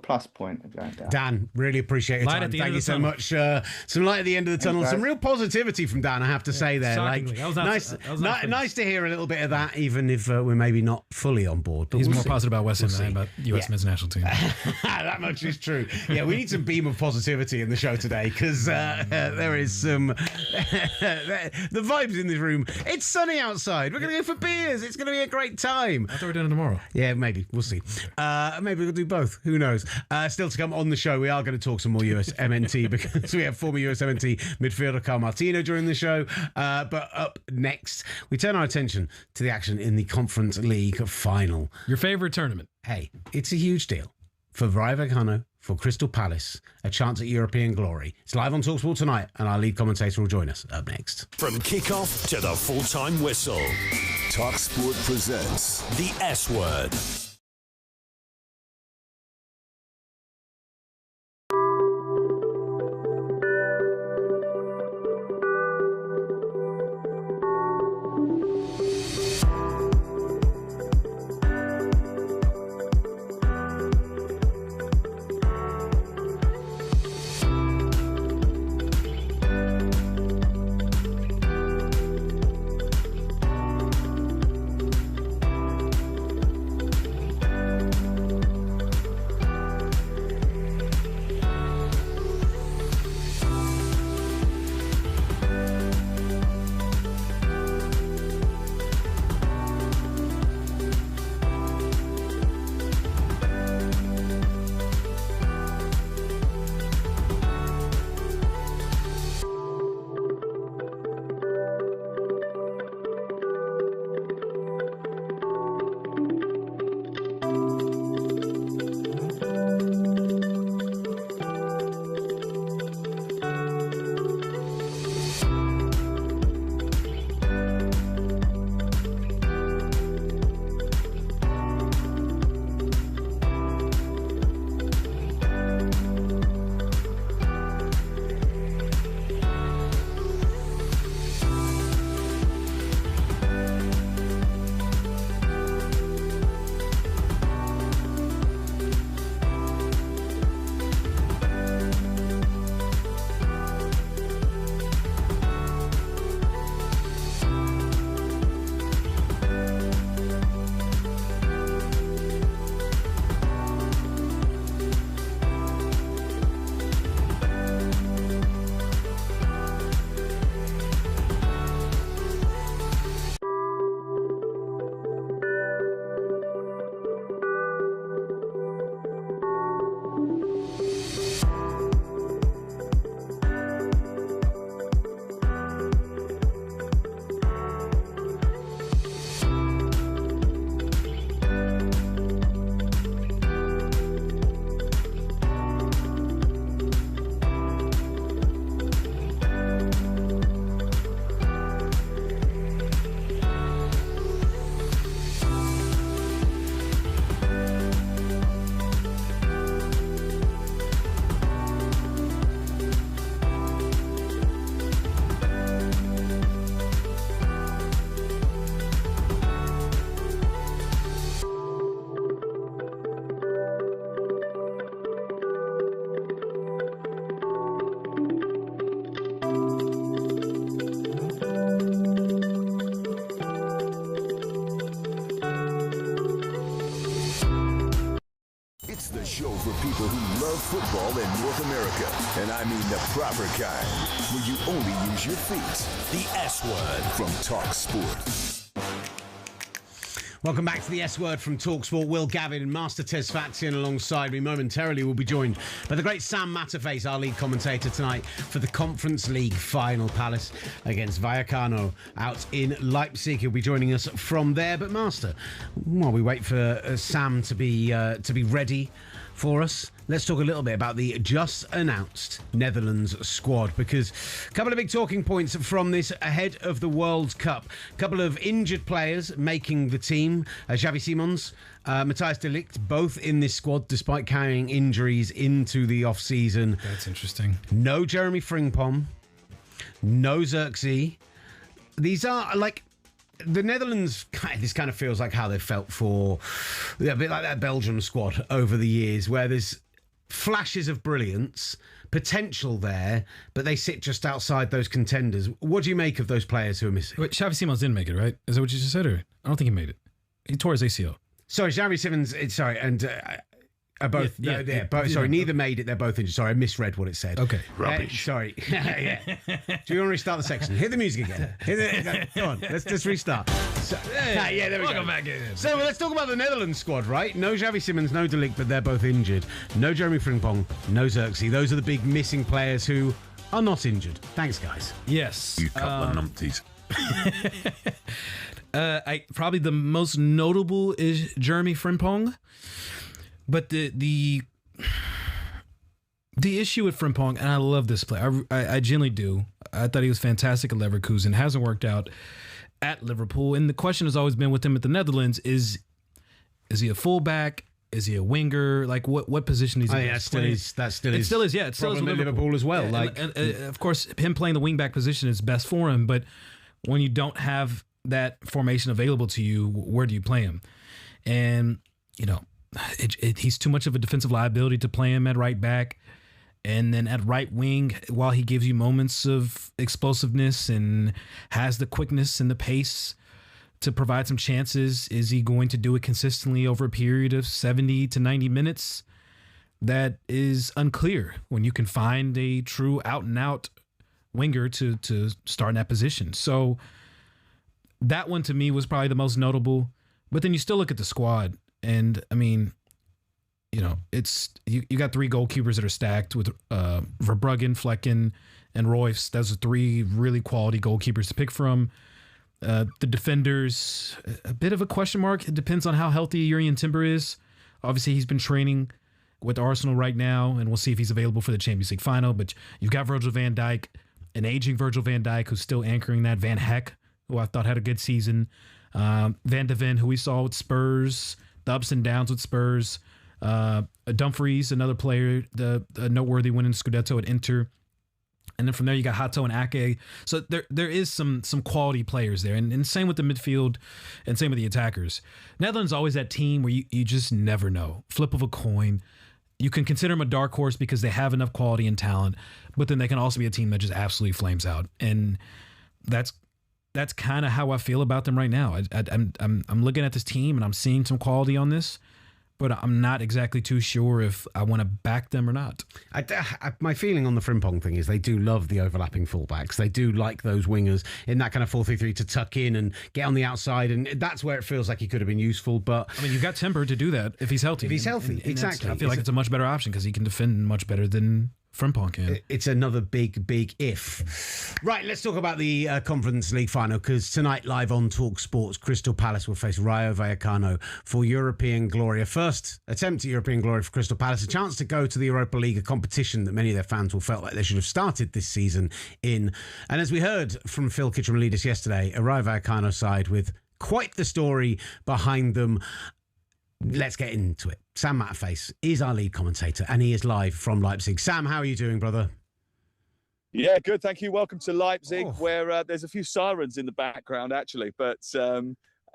plus point of going down. Dan, really appreciate your time. Thank you so much. Some light at the end of the tunnel. Some real positivity from Dan, I have to say there. Shockingly. Like, nice to hear a little bit of that, even if we're maybe not fully on board. But he's more positive about West Ham than about US men's national team. That much is true. Yeah, we need some beam of positivity in the show today because there is some the vibes in this room. It's sunny outside. We're going to go for beers. It's going to be a great time. I thought we were doing it tomorrow. Yeah, maybe. We'll see. Maybe we'll do both. Who knows? Still to come on the show, we are going to talk some more USMNT because we have former USMNT midfielder Carl Martino during the show. But up next, we turn our attention to the action in the Conference League final. Your favourite tournament. Hey, it's a huge deal for Rayo Vallecano, for Crystal Palace, a chance at European glory. It's live on talkSPORT tonight, and our lead commentator will join us up next. From kickoff to the full-time whistle, talkSPORT presents the S Word. The show for people who love football in North America. And I mean the proper kind, where you only use your feet. The S Word from talkSPORT. Welcome back to the S Word from talkSPORT. Will Gavin and Master Tesfazian alongside me momentarily will be joined by the great Sam Matterface, our lead commentator tonight for the Conference League final. Palace against Vallecano out in Leipzig. He'll be joining us from there. But Master, while we wait for Sam to be ready for us, let's talk a little bit about the just announced Netherlands squad, because a couple of big talking points from this ahead of the World Cup. A couple of injured players making the team. Xavi Simons, Matthijs de Ligt, both in this squad despite carrying injuries into the off-season. That's interesting. No Jeremy Frimpong, no Xerxes. These are like... The Netherlands, this kind of feels like how they felt for a bit like that Belgium squad over the years, where there's flashes of brilliance, potential there, but they sit just outside those contenders. What do you make of those players who are missing? Wait, Xavi Simons didn't make it, right? Is that what you just said? Or I don't think he made it. He tore his ACL. Sorry, Xavi Simons, both. Neither made it. They're both injured. Sorry, I misread what it said. Okay. Rubbish. Sorry. Yeah. Do you want to restart the section? Hit the music again. Go on. Let's restart. There we Welcome go. back in. So let's talk about the Netherlands squad, right? No Xavi Simons, no De Ligt, but they're both injured. No Jeremy Frimpong, no Xerxes. Those are the big missing players who are not injured. Thanks, guys. Yes. You couple of numpties. Probably the most notable is Jeremy Frimpong. But the issue with Frimpong, and I love this player, I genuinely do. I thought he was fantastic at Leverkusen. Hasn't worked out at Liverpool. And the question has always been with him at the Netherlands is he a fullback? Is he a winger? Like what position is he? That still is. It still is. Yeah, it still is with Liverpool as well. Yeah, and of course, him playing the wingback position is best for him. But when you don't have that formation available to you, where do you play him? And he's too much of a defensive liability to play him at right back. And then at right wing, while he gives you moments of explosiveness and has the quickness and the pace to provide some chances, is he going to do it consistently over a period of 70 to 90 minutes? That is unclear when you can find a true out-and-out winger to start in that position. So that one to me was probably the most notable. But then you still look at the squad, and I mean, it's you got three goalkeepers that are stacked with Verbruggen, Flecken, and Royce. Those are three really quality goalkeepers to pick from. The defenders, a bit of a question mark. It depends on how healthy Jurrien Timber is. Obviously, he's been training with Arsenal right now, and we'll see if he's available for the Champions League final. But you've got Virgil van Dijk, an aging Virgil van Dijk who's still anchoring that. Van Heck, who I thought had a good season. Van de Ven, who we saw with Spurs, the ups and downs with Spurs. Dumfries, another player, the noteworthy winning Scudetto at Inter. And then from there, you got Hato and Ake. So there is some quality players there. And same with the midfield and same with the attackers. Netherlands always that team where you just never know. Flip of a coin. You can consider them a dark horse because they have enough quality and talent, but then they can also be a team that just absolutely flames out. And that's kind of how I feel about them right now. I'm looking at this team and I'm seeing some quality on this, but I'm not exactly too sure if I want to back them or not. My feeling on the Frimpong thing is they do love the overlapping fullbacks. They do like those wingers in that kind of 4-3-3 to tuck in and get on the outside, and that's where it feels like he could have been useful. But I mean, you've got Timber to do that if he's healthy. And exactly. I feel like it's a much better option because he can defend much better than Frimpong can. It's another big if. Right, let's talk about the Conference League final, because tonight, live on talkSPORT, Crystal Palace will face Rayo Vallecano for European glory. A first attempt at European glory for Crystal Palace, a chance to go to the Europa League, a competition that many of their fans will felt like they should have started this season in. And as we heard from Phil Kitchener-Leadis yesterday, a Rayo Vallecano side with quite the story behind them. Let's get into it. Sam Matterface is our lead commentator, and he is live from Leipzig. Sam, how are you doing, brother? Yeah, good. Thank you. Welcome to Leipzig, where there's a few sirens in the background, actually. But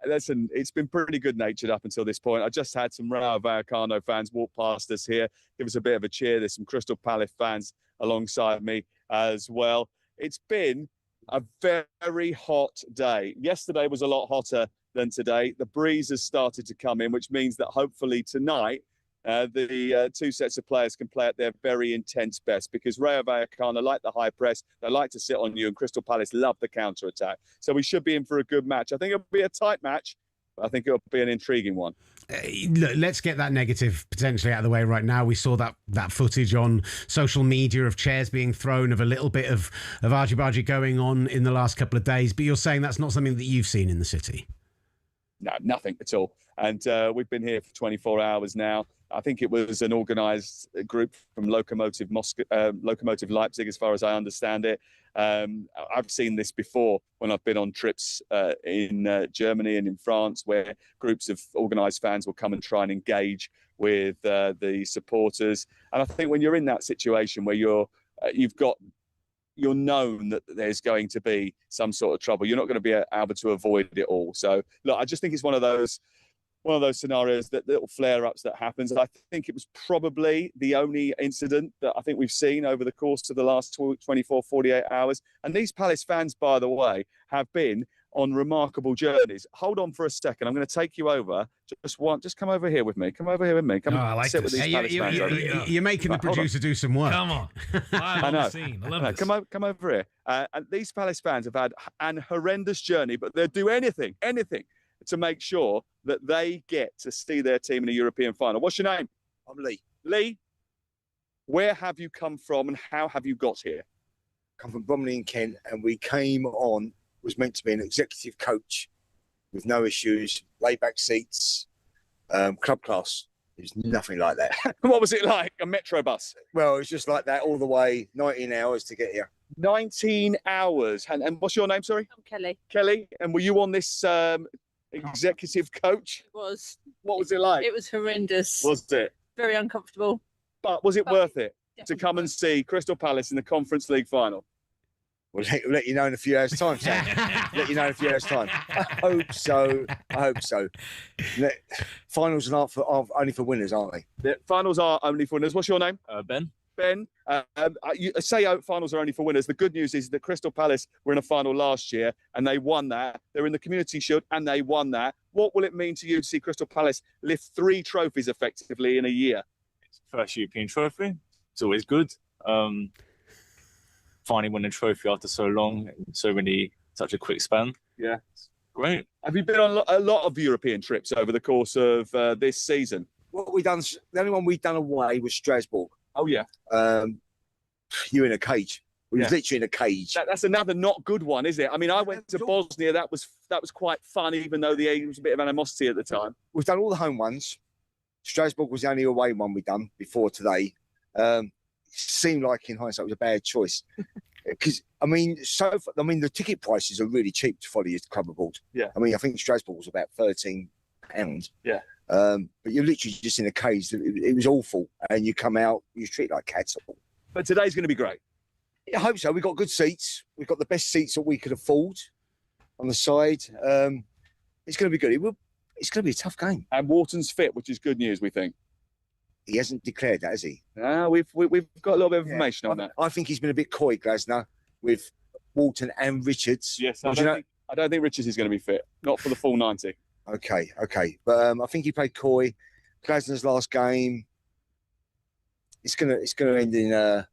listen, it's been pretty good-natured up until this point. I just had some Rayo Vallecano fans walk past us here, give us a bit of a cheer. There's some Crystal Palace fans alongside me as well. It's been a very hot day. Yesterday was a lot hotter than today. The breeze has started to come in, which means that hopefully tonight the two sets of players can play at their very intense best, because Rayo Vallecano like the high press, they like to sit on you, and Crystal Palace love the counter-attack. So we should be in for a good match. I think it'll be a tight match, but I think it'll be an intriguing one. Look, let's get that negative potentially out of the way right now. We saw that footage on social media of chairs being thrown, of a little bit of argy-bargy going on in the last couple of days, but you're saying that's not something that you've seen in the city? No, nothing at all. And we've been here for 24 hours now. I think it was an organised group from Lokomotiv Leipzig, as far as I understand it. I've seen this before when I've been on trips in Germany and in France, where groups of organised fans will come and try and engage with the supporters. And I think when you're in that situation where you're known that there's going to be some sort of trouble, you're not going to be able to avoid it all. So look, I just think it's one of those scenarios, that little flare-ups that happens. I think it was probably the only incident that I think we've seen over the course of the last 24, 48 hours. And these Palace fans, by the way, have been on remarkable journeys. Hold on for a second. I'm going to take you over. Just come over here with me. Come over here with me. Come and sit with these Palace fans over here. You're making the producer do some work. Come on. Live on the scene. I love this. Come over here. And these Palace fans have had an horrendous journey, but they'll do anything to make sure that they get to see their team in a European final. What's your name? I'm Lee. Lee, where have you come from and how have you got here? Come from Bromley in Kent, and we came on, was meant to be an executive coach with no issues, laid-back seats, club class. There's nothing like that. What was it like? A metro bus? Well, it was just like that all the way, 19 hours to get here. 19 hours. And what's your name, sorry? I'm Kelly. Kelly, and were you on this executive coach? It was. What was it like? It was horrendous. Was it? Very uncomfortable. But was it worth it to come and see Crystal Palace in the Conference League final? We'll let you know in a few hours' time, Sam. Let you know in a few hours' time. I hope so. Finals are only for winners, aren't they? The finals are only for winners. What's your name? Ben. Ben, you say finals are only for winners. The good news is that Crystal Palace were in a final last year and they won that. They're in the Community Shield and they won that. What will it mean to you to see Crystal Palace lift 3 trophies effectively in a year? It's the first European trophy. It's always good. Finally win a trophy after so long, such a quick span. Yeah. It's great. Have you been on a lot of European trips over the course of this season? What we done? The only one we've done away was Strasbourg. Oh yeah. You're in a cage. We was literally in a cage. That's another not good one, is it? I mean, I went to Bosnia. That was quite fun, even though there was a bit of animosity at the time. We've done all the home ones. Strasbourg was the only away one we've done before today. It seemed like in hindsight it was a bad choice, because the ticket prices are really cheap to follow your club abroad. Yeah. I mean, I think Strasbourg was about £13. Yeah. But you're literally just in a cage. It was awful, and you come out, you're treated like cats. But today's going to be great. I hope so. We've got good seats. We've got the best seats that we could afford on the side. It's going to be good. It's going to be a tough game. And Wharton's fit, which is good news, we think. He hasn't declared that, has he? We've got a little bit of information on that. I think he's been a bit coy, Glasner, with Wharton and Richards. Yes, I don't think Richards is going to be fit. Not for the full 90. Okay. But I think he played coy. Glasner's last game. It's gonna end in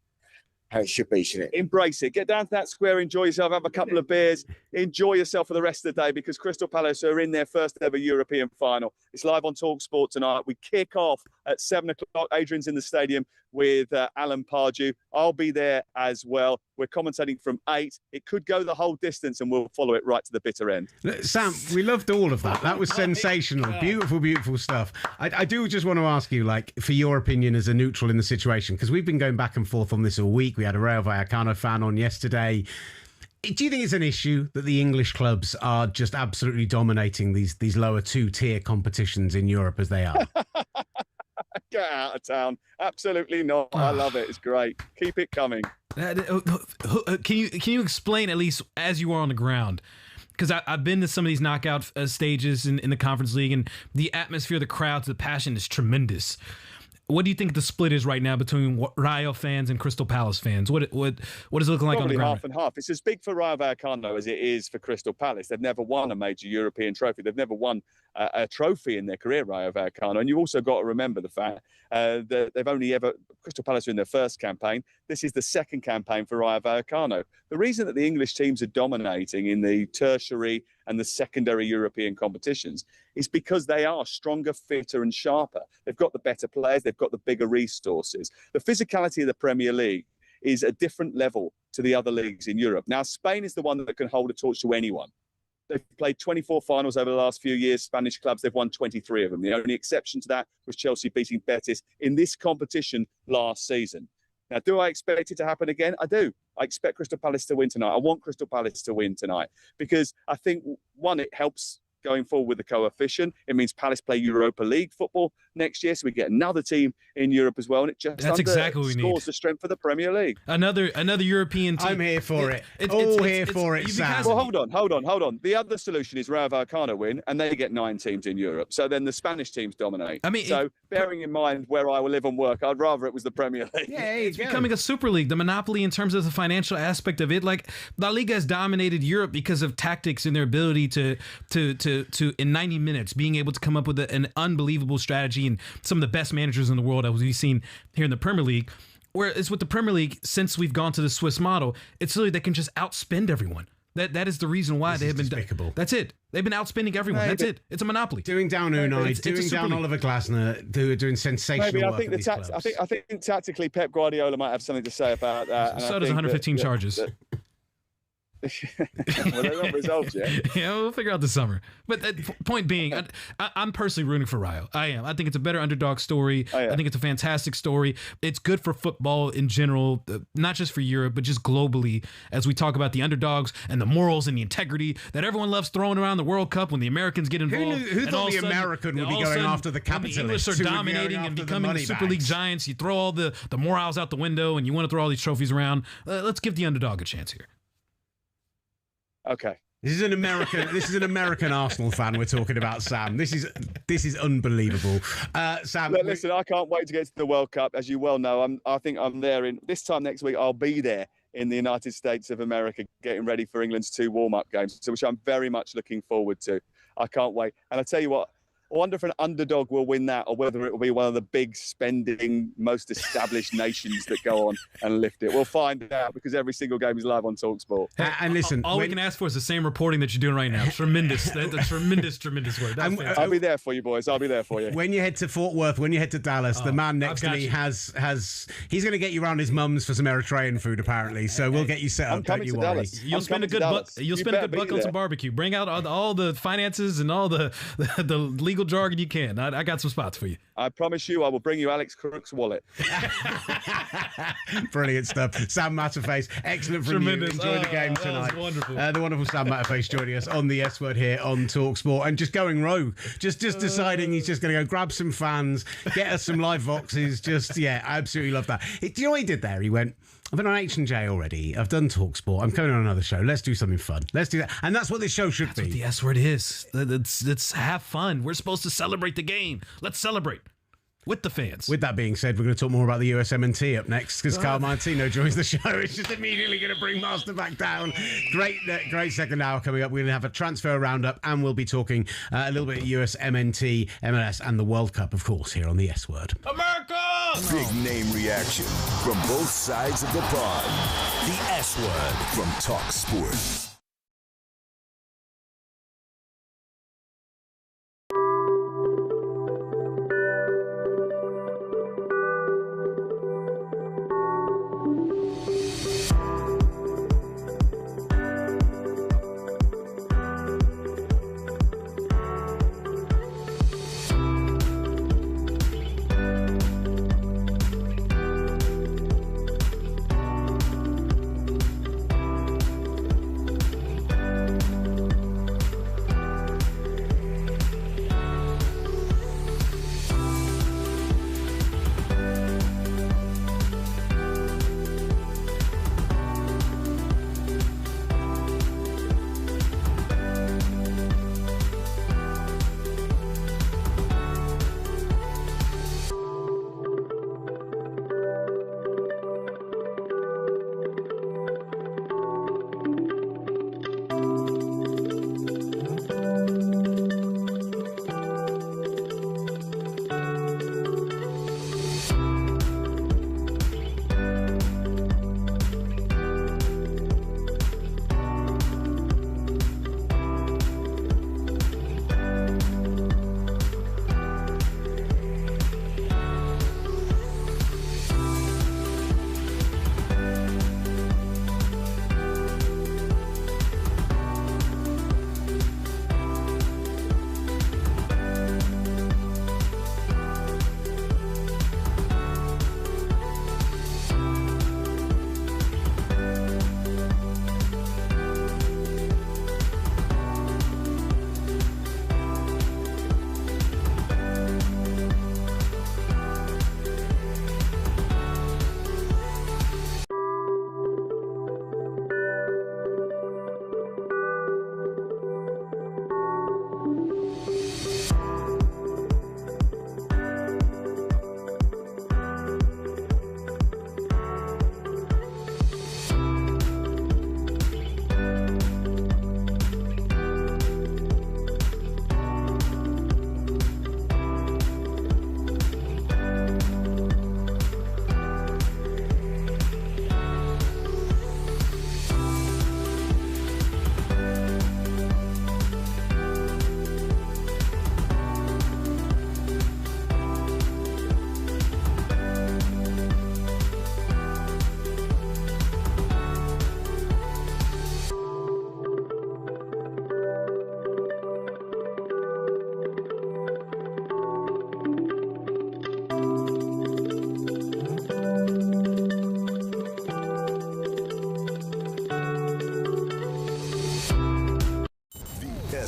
how it should be, shouldn't it? Embrace it. Get down to that square, enjoy yourself, have a couple of beers, enjoy yourself for the rest of the day, because Crystal Palace are in their first ever European final. It's live on talkSPORT tonight. We kick off at 7 o'clock. Adrian's in the stadium with Alan Pardew. I'll be there as well. We're commentating from 8. It could go the whole distance and we'll follow it right to the bitter end. Sam, we loved all of that. That was sensational. Beautiful, beautiful stuff. I do just want to ask you, for your opinion as a neutral in the situation, because we've been going back and forth on this all week. We had a Rayo Vallecano fan on yesterday. Do you think it's an issue that the English clubs are just absolutely dominating these lower 2-tier competitions in Europe as they are? Get out of town. Absolutely not. I love it. It's great. Keep it coming. Can you explain, at least as you are on the ground? Because I've been to some of these knockout stages in the Conference League, and the atmosphere, the crowds, the passion is tremendous. what do you think the split is right now between Rayo fans and Crystal Palace fans? What is it looking like on the Probably ground? half and half. It's as big for Rayo Vallecano as it is for Crystal Palace. They've never won a major European trophy. They've never won a trophy in their career, Rayo Vallecano. And you've also got to remember the fact that they've only ever, Crystal Palace are in their first campaign. This is the second campaign for Rayo Vallecano. The reason that the English teams are dominating in the tertiary and the secondary European competitions is because they are stronger, fitter and sharper. They've got the better players. They've got the bigger resources. The physicality of the Premier League is a different level to the other leagues in Europe. Now, Spain is the one that can hold a torch to anyone. They've played 24 finals over the last few years. Spanish clubs, they've won 23 of them. The only exception to that was Chelsea beating Betis in this competition last season. Now, do I expect it to happen again? I do. I expect Crystal Palace to win tonight. I want Crystal Palace to win tonight because I think, one, it helps going forward with the coefficient. It means Palace play Europa League football next year, so we get another team in Europe as well, and it just That's exactly what we need. The strength for the Premier League. Another European team. I'm here for it. Here for it, Sam. Well, hold on. The other solution is Rayo Vallecano win, and they get 9 teams in Europe. So then the Spanish teams dominate. I mean, so bearing in mind where I will live and work, I'd rather it was the Premier League. Yeah, it's becoming a super league. The monopoly in terms of the financial aspect of it, like La Liga has dominated Europe because of tactics and their ability to in 90 minutes being able to come up with an unbelievable strategy, and some of the best managers in the world that we've seen here in the Premier League. Whereas with the Premier League, since we've gone to the Swiss model, it's really they can just outspend everyone. That is the reason why they have been despicable. That's it. They've been outspending everyone. That's it. It's a monopoly. Doing down Unai, doing down Oliver Glasner, who are doing sensational work at these clubs. I think tactically Pep Guardiola might have something to say about that. So does 115 charges. Well, they're not resolved yet. Yeah, we'll figure out this summer. But point being, I'm personally rooting for Rayo. I am. I think it's a better underdog story. Oh, yeah. I think it's a fantastic story. It's good for football in general, not just for Europe, but just globally, as we talk about the underdogs and the morals and the integrity that everyone loves throwing around the World Cup when the Americans get involved. Who thought the American would be going after the capitalists? The English are dominating and becoming the Super League giants. You throw all the morals out the window and you want to throw all these trophies around. Let's give the underdog a chance here. Okay. This is an American Arsenal fan we're talking about, Sam. This is unbelievable. Sam, look, listen, I can't wait to get to the World Cup. As you well know, I think I'm there in this time next week. I'll be there in the United States of America, getting ready for England's 2 warm-up games, which I'm very much looking forward to. I can't wait. And I tell you what, I wonder if an underdog will win that, or whether it will be one of the big spending, most established nations that go on and lift it. We'll find out, because every single game is live on talkSPORT. And listen, all we can ask for is the same reporting that you're doing right now. Tremendous. That's tremendous work. I'll be there for you, boys. I'll be there for you. When you head to Fort Worth, when you head to Dallas, the man next to me has he's going to get you around his mum's for some Eritrean food, apparently. So we'll get you set up. Don't you worry. Dallas. You'll spend a good buck. You'll spend a good buck on some barbecue. Bring out all the finances and all the legal jargon you can. I got some spots for you. I promise you, I will bring you Alex Crook's wallet. Brilliant stuff. Sam Matterface, excellent from Tremendous. You. Enjoy the game tonight. Wonderful. The wonderful Sam Matterface joining us on the S Word here on talkSPORT, and just going rogue. Just deciding he's just going to go grab some fans, get us some live voxes. I absolutely love that. Do you know what he did there? He went, I've been on H&J already. I've done talkSPORT. I'm coming on another show. Let's do something fun. Let's do that. And that's what this show should be. That's what the S Word is. Let's have fun. We're supposed to celebrate the game. Let's celebrate with the fans. With that being said, we're going to talk more about the USMNT up next, because Carl Martino joins the show. It's just immediately going to bring Master back down. Great second hour coming up. We're going to have a transfer roundup, and we'll be talking a little bit of USMNT, MLS, and the World Cup, of course, here on the S Word. America! Big name reaction from both sides of the pond. The S Word from talkSPORT.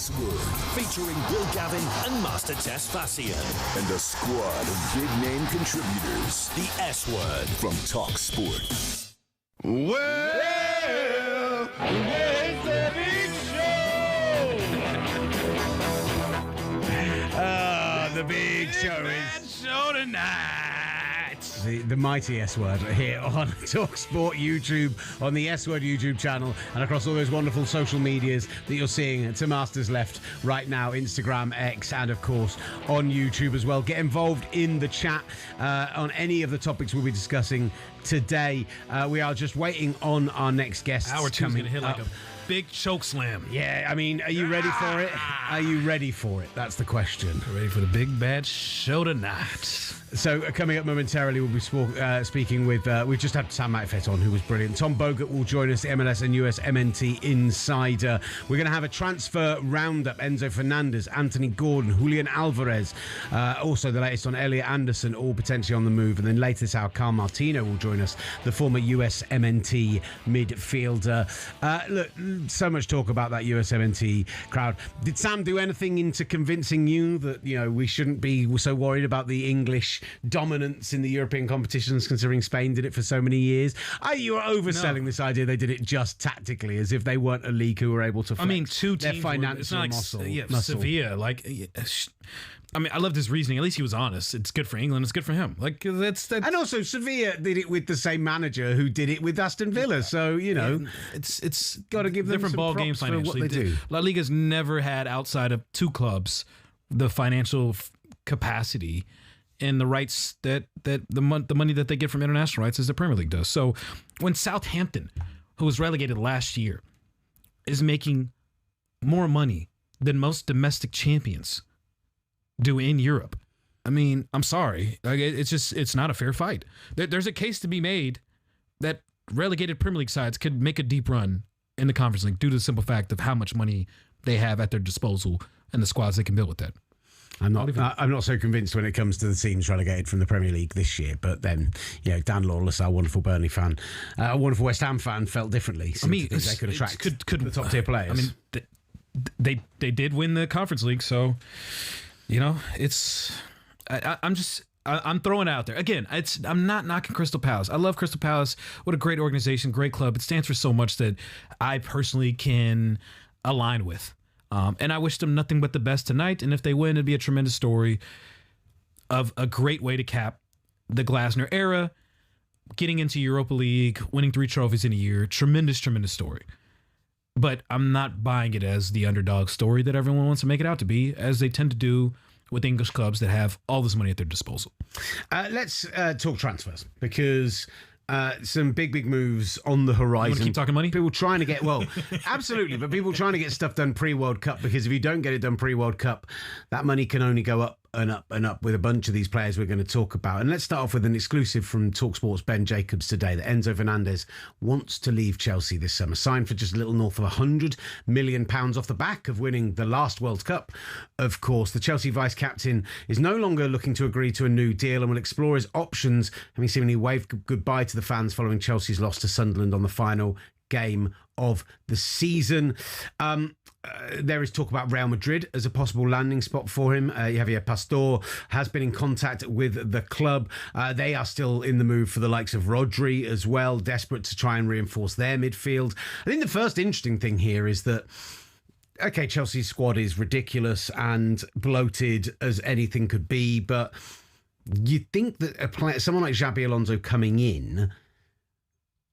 S-Word, featuring Will Gavin and Master Tess Fassian. And a squad of big-name contributors. The S-Word from talkSPORT. Well, it's the big show. The big show is show tonight. The mighty S-Word here on talkSPORT YouTube, on the S-Word YouTube channel, and across all those wonderful social medias that you're seeing to Master's left right now, Instagram, X, and of course on YouTube as well. Get involved in the chat on any of the topics we'll be discussing today. We are just waiting on our next guest. Hour 2 is going to hit like a big choke slam. Yeah, I mean, are you ready for it? Are you ready for it? That's the question. Ready for the big bad show tonight. So coming up momentarily, we'll be speaking with, we've just had Sam Matfett on, who was brilliant. Tom Bogert will join us, MLS and US MNT insider. We're going to have a transfer roundup. Enzo Fernandez, Anthony Gordon, Julian Alvarez, also the latest on Elliot Anderson, all potentially on the move. And then later this hour, Carl Martino will join us, the former US MNT midfielder. Look, so much talk about that US MNT crowd. Did Sam do anything into convincing you that, you know, we shouldn't be so worried about the English dominance in the European competitions, considering Spain did it for so many years? You were overselling this idea they did it just tactically, as if they weren't a league who were able to flex two their teams financial muscle. Sevilla, I love this reasoning. At least he was honest. It's good for England. It's good for him. That's and also Sevilla did it with the same manager who did it with Aston Villa. So it's got to give them different some ball props games for financially. what they do. La Liga's never had, outside of two clubs, the financial capacity and the rights that the money that they get from international rights as the Premier League does. So when Southampton, who was relegated last year, is making more money than most domestic champions do in Europe, I mean, I'm sorry. It's not a fair fight. There's a case to be made that relegated Premier League sides could make a deep run in the Conference League due to the simple fact of how much money they have at their disposal and the squads they can build with that. I'm not so convinced when it comes to the teams relegated from the Premier League this year. But then, Dan Lawless, our wonderful Burnley fan, a wonderful West Ham fan, felt differently. I mean, they could attract the top tier players. I mean, they did win the Conference League, so I'm throwing it out there again. I'm not knocking Crystal Palace. I love Crystal Palace. What a great organization, great club. It stands for so much that I personally can align with. And I wish them nothing but the best tonight. And if they win, it'd be a tremendous story of a great way to cap the Glasner era, getting into Europa League, winning 3 trophies in a year. Tremendous, tremendous story. But I'm not buying it as the underdog story that everyone wants to make it out to be, as they tend to do with English clubs that have all this money at their disposal. Let's talk transfers, because some big moves on the horizon. You want to keep talking money? People trying to get, absolutely, but people trying to get stuff done pre-World Cup, because if you don't get it done pre-World Cup, that money can only go up and up and up with a bunch of these players we're going to talk about. And let's start off with an exclusive from talkSPORT's Ben Jacobs today, that Enzo Fernandez wants to leave Chelsea this summer, signed for just a little north of £100 million off the back of winning the last World Cup. Of course, the Chelsea vice-captain is no longer looking to agree to a new deal and will explore his options, having seemingly waved goodbye to the fans following Chelsea's loss to Sunderland on the final game of the season. There is talk about Real Madrid as a possible landing spot for him. Javier Pastor has been in contact with the club. They are still in the move for the likes of Rodri as well, desperate to try and reinforce their midfield. I think the first interesting thing here is that, okay, Chelsea's squad is ridiculous and bloated as anything could be, but you'd think that someone like Xabi Alonso coming in,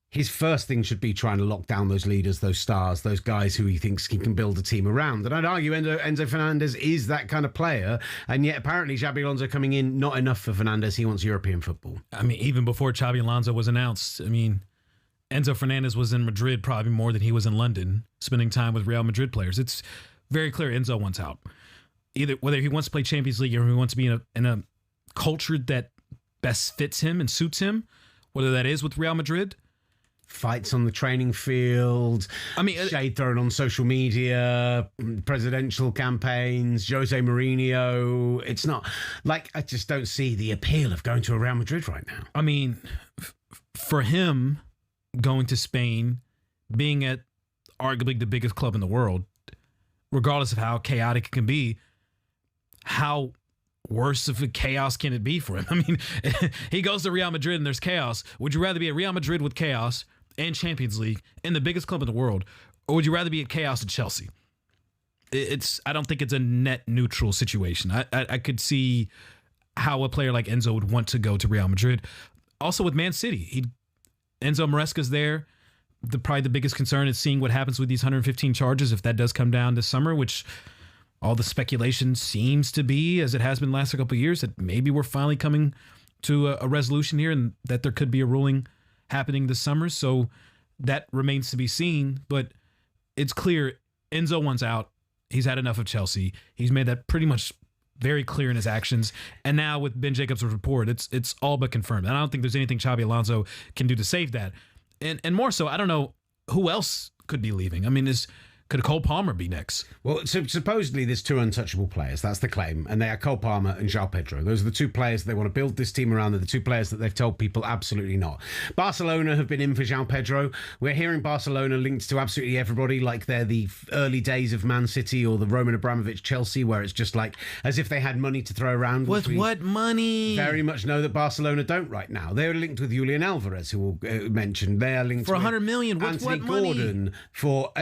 his first thing should be trying to lock down those leaders, those stars, those guys who he thinks he can build a team around. And I'd argue Enzo Fernandez is that kind of player. And yet apparently Xabi Alonso coming in, not enough for Fernandez. He wants European football. I mean, even before Xabi Alonso was announced, Enzo Fernandez was in Madrid probably more than he was in London, spending time with Real Madrid players. It's very clear Enzo wants out. Either whether he wants to play Champions League or he wants to be in a culture that best fits him and suits him, whether that is with Real Madrid. Fights on the training field, shade thrown on social media, presidential campaigns, Jose Mourinho. It's not like, I just don't see the appeal of going to a Real Madrid right now. For him, going to Spain, being at arguably the biggest club in the world, regardless of how chaotic it can be, how worse of a chaos can it be for him? I mean, he goes to Real Madrid and there's chaos. Would you rather be at Real Madrid with chaos and Champions League in the biggest club in the world, or would you rather be at chaos at Chelsea? I don't think it's a net neutral situation. I could see how a player like Enzo would want to go to Real Madrid. Also with Man City, Enzo Maresca's there. Probably the biggest concern is seeing what happens with these 115 charges if that does come down this summer, which all the speculation seems to be, as it has been the last couple of years, that maybe we're finally coming to a resolution here and that there could be a ruling happening this summer. So that remains to be seen. But it's clear Enzo wants out. He's had enough of Chelsea. He's made that pretty much very clear in his actions. And now with Ben Jacobs' report, it's all but confirmed. And I don't think there's anything Xabi Alonso can do to save that. And more so, I don't know who else could be leaving. I mean, could Cole Palmer be next? Well, supposedly there's two untouchable players. That's the claim. And they are Cole Palmer and João Pedro. Those are the two players they want to build this team around. They're the two players that they've told people absolutely not. Barcelona have been in for João Pedro. We're hearing Barcelona linked to absolutely everybody, like they're the early days of Man City or the Roman Abramovich Chelsea, where it's just like as if they had money to throw around. With what money? Very much know that Barcelona don't right now. They're linked with Julian Alvarez, who we'll mention. They are linked for with 100 million. With Anthony what money? Gordon for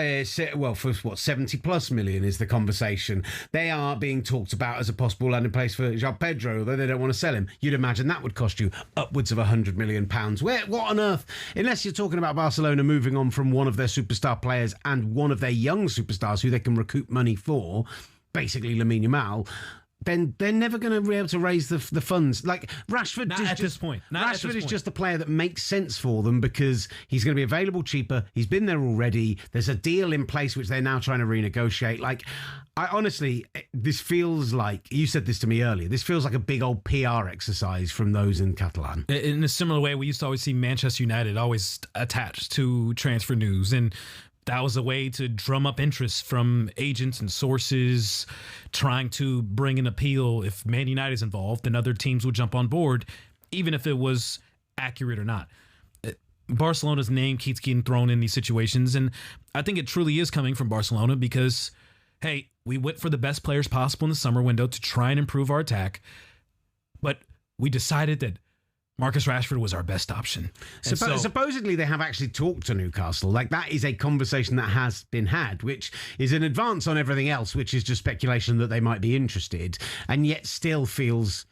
what 70 plus million is the conversation. They are being talked about as a possible landing place for João Pedro, although they don't want to sell him. You'd imagine that would cost you upwards of £100 million. What on earth? Unless you're talking about Barcelona moving on from one of their superstar players and one of their young superstars who they can recoup money for, basically Lamine Yamal, then they're never going to be able to raise the funds. Like Rashford, this point. Rashford is just the player that makes sense for them because he's going to be available cheaper. He's been there already. There's a deal in place which they're now trying to renegotiate. Like, I honestly, this feels like, you said this to me earlier, this feels like a big old PR exercise from those in Catalan. In a similar way, we used to always see Manchester United always attached to transfer news, and that was a way to drum up interest from agents and sources trying to bring an appeal. If Man United is involved, then other teams would jump on board, even if it was accurate or not. Barcelona's name keeps getting thrown in these situations, and I think it truly is coming from Barcelona because, hey, we went for the best players possible in the summer window to try and improve our attack, but we decided that Marcus Rashford was our best option. Supposedly they have actually talked to Newcastle. Like, that is a conversation that has been had, which is an advance on everything else, which is just speculation that they might be interested, and yet still feels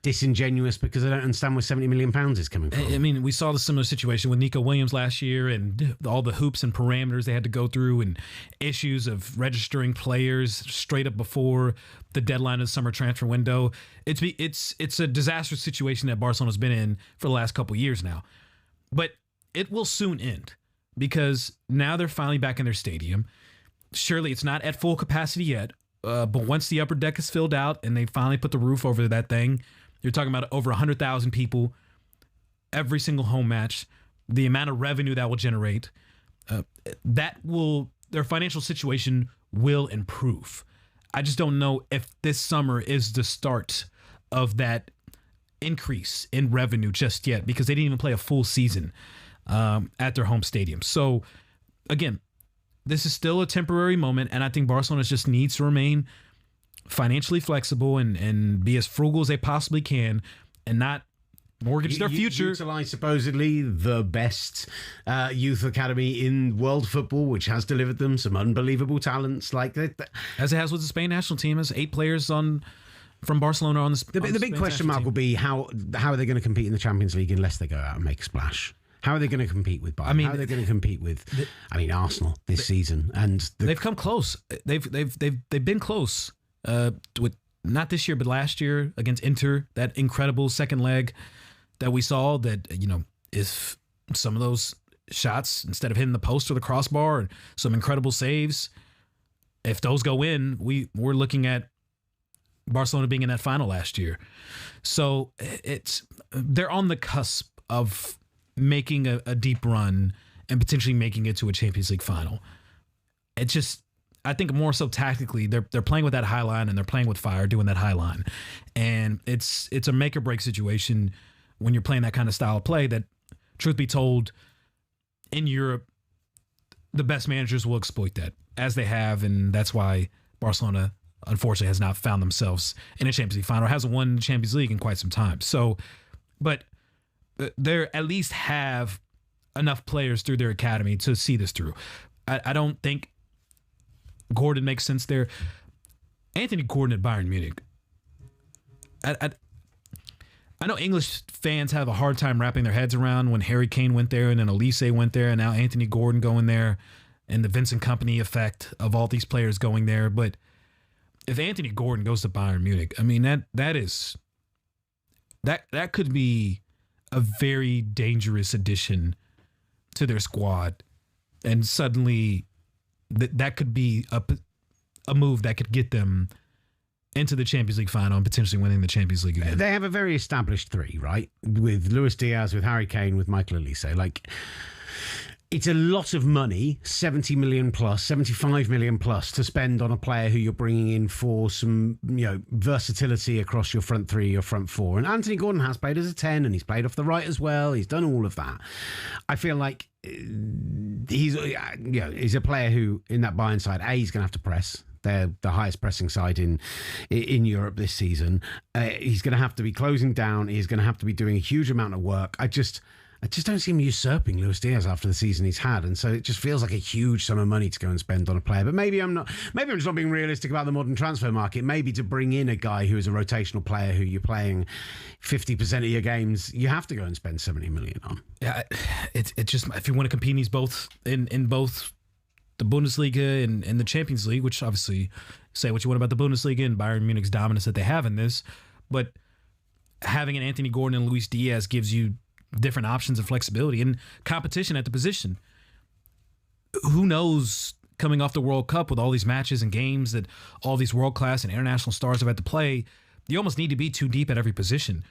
disingenuous because I don't understand where £70 million is coming from. I mean, we saw the similar situation with Nico Williams last year and all the hoops and parameters they had to go through and issues of registering players straight up before the deadline of the summer transfer window. It's a disastrous situation that Barcelona's been in for the last couple of years now. But it will soon end because now they're finally back in their stadium. Surely it's not at full capacity yet, but once the upper deck is filled out and they finally put the roof over that thing, you're talking about over 100,000 people every single home match, the amount of revenue that will generate, their financial situation will improve. I just don't know if this summer is the start of that increase in revenue just yet because they didn't even play a full season at their home stadium. So, again, this is still a temporary moment, and I think Barcelona just needs to remain financially flexible and be as frugal as they possibly can and not mortgage their future. Utilize supposedly the best youth academy in world football, which has delivered them some unbelievable talents like that. As it has with the Spain national team, has 8 players from Barcelona on the The big question mark will be how are they going to compete in the Champions League unless they go out and make a splash? How are they going to compete with Bayern? How are they going to compete with Arsenal this season? And they've come close. They've been close. With not this year, but last year against Inter, that incredible second leg that we saw that, if some of those shots, instead of hitting the post or the crossbar and some incredible saves, if those go in, we're looking at Barcelona being in that final last year. So they're on the cusp of making a deep run and potentially making it to a Champions League final. It's just, I think more so tactically, they're playing with that high line and they're playing with fire, doing that high line. And it's a make or break situation when you're playing that kind of style of play that, truth be told, in Europe, the best managers will exploit that. as they have, and that's why Barcelona, unfortunately, has not found themselves in a Champions League final, or hasn't won the Champions League in quite some time. So, but they at least have enough players through their academy to see this through. I don't think Gordon makes sense there. Anthony Gordon at Bayern Munich. I know English fans have a hard time wrapping their heads around when Harry Kane went there and then Elise went there and now Anthony Gordon going there and the Vincent Kompany effect of all these players going there. But if Anthony Gordon goes to Bayern Munich, I mean, that could be a very dangerous addition to their squad. And suddenly that could be a move that could get them into the Champions League final and potentially winning the Champions League again. They have a very established three, right? With Luis Diaz, with Harry Kane, with Michael Elise. Like, it's a lot of money, 70 million plus, 75 million plus, to spend on a player who you're bringing in for some, versatility across your front three, your front four. And Anthony Gordon has played as a 10 and he's played off the right as well. He's done all of that. I feel like he's a player who, in that Bayern side, he's going to have to press. They're the highest pressing side in Europe this season. He's going to have to be closing down. He's going to have to be doing a huge amount of work. I just don't see him usurping Luis Diaz after the season he's had, and so it just feels like a huge sum of money to go and spend on a player. But maybe I'm just not being realistic about the modern transfer market. Maybe to bring in a guy who is a rotational player who you're playing 50% of your games, you have to go and spend 70 million on. Yeah, it's just, if you want to compete in these both in both the Bundesliga and the Champions League, which obviously say what you want about the Bundesliga and Bayern Munich's dominance that they have in this, but having an Anthony Gordon and Luis Diaz gives you different options and flexibility and competition at the position. Who knows, coming off the World Cup with all these matches and games that all these world-class and international stars have had to play, you almost need to be too deep at every position.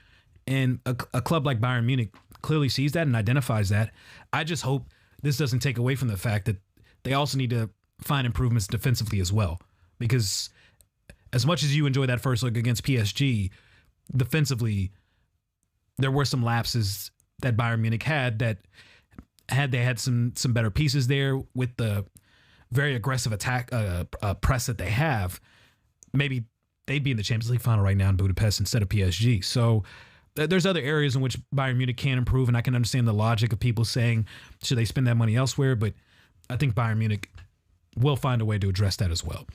And a club like Bayern Munich clearly sees that and identifies that. I just hope this doesn't take away from the fact that they also need to find improvements defensively as well. Because as much as you enjoy that first look against PSG, defensively, there were some lapses that Bayern Munich had that had they had some better pieces there with the very aggressive attack press that they have, maybe they'd be in the Champions League final right now in Budapest instead of PSG. So there's other areas in which Bayern Munich can improve, and I can understand the logic of people saying, should they spend that money elsewhere? But I think Bayern Munich will find a way to address that as well.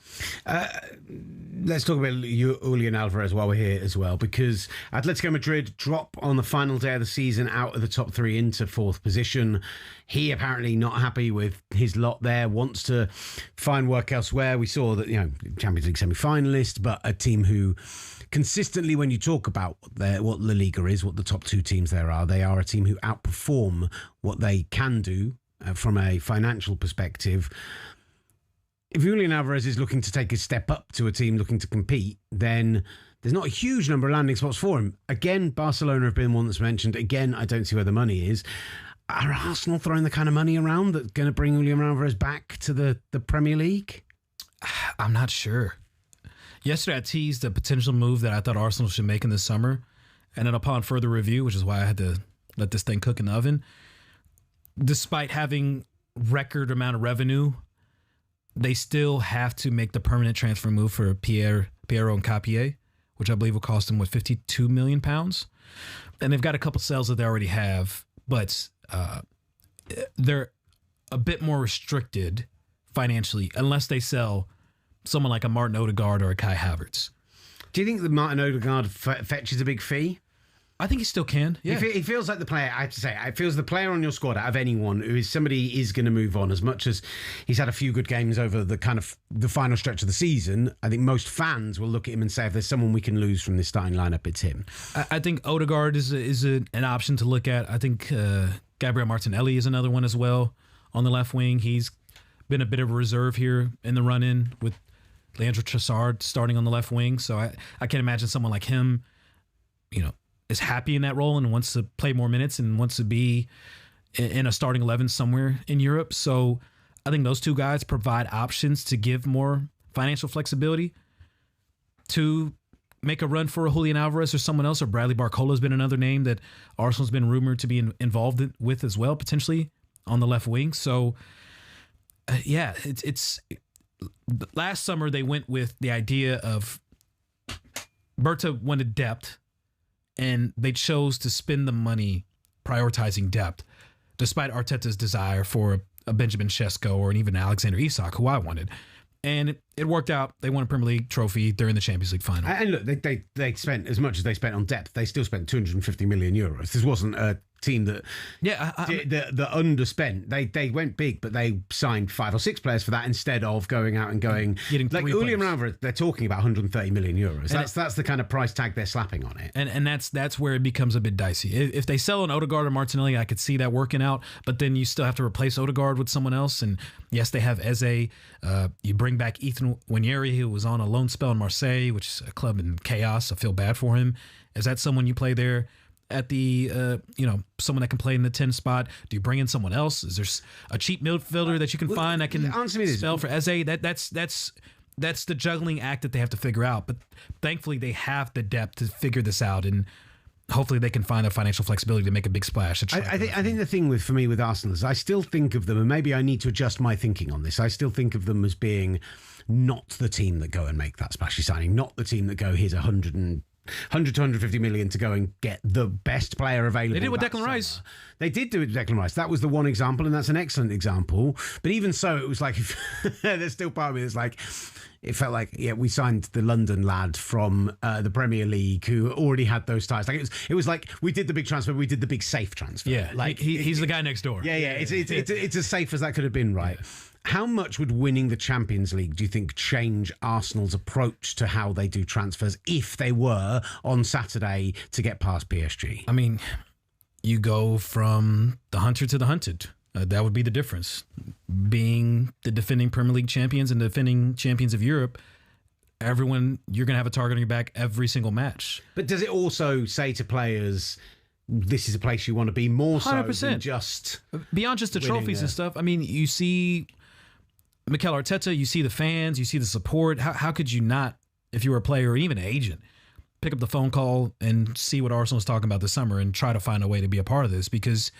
Let's talk about Julian Alvarez while we're here as well, because Atletico Madrid drop on the final day of the season out of the top three into fourth position. He apparently not happy with his lot there, wants to find work elsewhere. We saw that, Champions League semi-finalist, but a team who consistently, when you talk about what La Liga is, what the top two teams there are, they are a team who outperform what they can do from a financial perspective. If Julian Alvarez is looking to take a step up to a team looking to compete, then there's not a huge number of landing spots for him. Again, Barcelona have been one that's mentioned. Again, I don't see where the money is. Are Arsenal throwing the kind of money around that's going to bring Julian Alvarez back to the Premier League? I'm not sure. Yesterday, I teased a potential move that I thought Arsenal should make in the summer. And then upon further review, which is why I had to let this thing cook in the oven, despite having record amount of revenue, they still have to make the permanent transfer move for Piero Nkapie, which I believe will cost them, £52 million. And they've got a couple sales that they already have, but they're a bit more restricted financially unless they sell someone like a Martin Odegaard or a Kai Havertz. Do you think that Martin Odegaard fetches a big fee? I think he still can. Yeah, he feels like the player. I have to say, it feels the player on your squad out of anyone who is somebody is going to move on. As much as he's had a few good games over the kind of the final stretch of the season, I think most fans will look at him and say, if there's someone we can lose from this starting lineup, it's him. I think Odegaard is an option to look at. I think Gabriel Martinelli is another one as well on the left wing. He's been a bit of a reserve here in the run-in with Leandro Trossard starting on the left wing. So I can't imagine someone like him, is happy in that role and wants to play more minutes and wants to be in a starting 11 somewhere in Europe. So I think those two guys provide options to give more financial flexibility to make a run for a Julian Alvarez or someone else. Or Bradley Barcola has been another name that Arsenal's been rumored to be involved with as well, potentially on the left wing. So it's last summer they went with the idea of Berta wanted depth, and they chose to spend the money prioritizing depth, despite Arteta's desire for a Benjamin Sesko or an even Alexander Isak, who I wanted. And it worked out. They won a Premier League trophy during the Champions League final. And look, they spent as much as they spent on depth. They still spent 250 million euros. This wasn't a team that that underspent. They went big, but they signed 5 or 6 players for that instead of going out and getting like Julian Ramver. They're talking about 130 million euros. That's the kind of price tag they're slapping on it. And that's where it becomes a bit dicey. If they sell an Odegaard or Martinelli, I could see that working out. But then you still have to replace Odegaard with someone else. And yes, they have Eze. You bring back Ethan Nwaneri, who was on a loan spell in Marseille, which is a club in chaos. I feel bad for him. Is that someone you play there? At the, someone that can play in the 10 spot? Do you bring in someone else? Is there a cheap midfielder that you can find that can spell for Eze? That's the juggling act that they have to figure out. But thankfully, they have the depth to figure this out, and hopefully they can find the financial flexibility to make a big splash. I think the thing for me with Arsenal is I still think of them, and maybe I need to adjust my thinking on this. I still think of them as being not the team that go and make that splashy signing, not the team that go, here's 100 to 150 million to go and get the best player available. They did with Declan Rice. They did do it with Declan Rice. That was the one example, and that's an excellent example. But even so, it was like, there's still part of me that's like, it felt like, we signed the London lad from the Premier League who already had those ties. Like it was like we did the big transfer, we did the big safe transfer. Yeah, like he's the guy next door. Yeah. It's as safe as that could have been, right? Yeah. How much would winning the Champions League, do you think, change Arsenal's approach to how they do transfers if they were on Saturday to get past PSG? I mean, you go from the hunter to the hunted. That would be the difference. Being the defending Premier League champions and defending champions of Europe, you're going to have a target on your back every single match. But does it also say to players, this is a place you want to be more so 100%. Than just... Beyond just the trophies and stuff. I mean, you see Mikel Arteta, you see the fans, you see the support. How could you not, if you were a player or even an agent, pick up the phone call and see what Arsenal is talking about this summer and try to find a way to be a part of this? Because,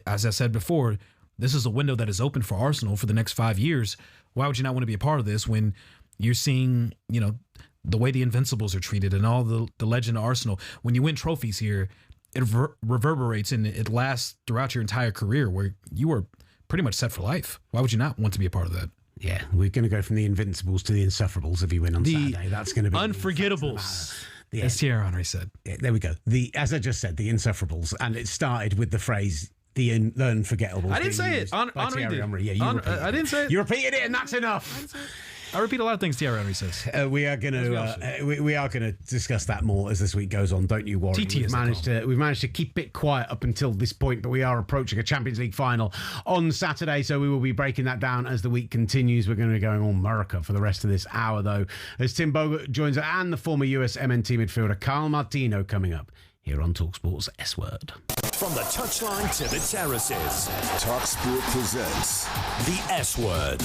as I said before, this is a window that is open for Arsenal for the next 5 years. Why would you not want to be a part of this when you're seeing, the way the Invincibles are treated and all the legend of Arsenal? When you win trophies here, it reverberates and it lasts throughout your entire career where you were pretty much set for life. Why would you not want to be a part of that? Yeah, we're going to go from the Invincibles to the Insufferable if you win on Saturday. That's going to be Unforgettables, as Thierry Henry said. Yeah, there we go. As I just said, the Insufferable, and it started with the phrase the Unforgettables. I didn't say it. Henry did. Yeah, you repeated it. I didn't say it. You repeated it, and that's enough. I repeat a lot of things Thierry Henry says. We are going to discuss that more as this week goes on. Don't you worry. We've managed to keep it quiet up until this point, but we are approaching a Champions League final on Saturday, so we will be breaking that down as the week continues. We're going to be going on America for the rest of this hour, though, as Tim Bogut joins us and the former US MNT midfielder Carl Martino coming up here on talkSPORT's S Word. From the touchline to the terraces, talkSPORT presents the S Word.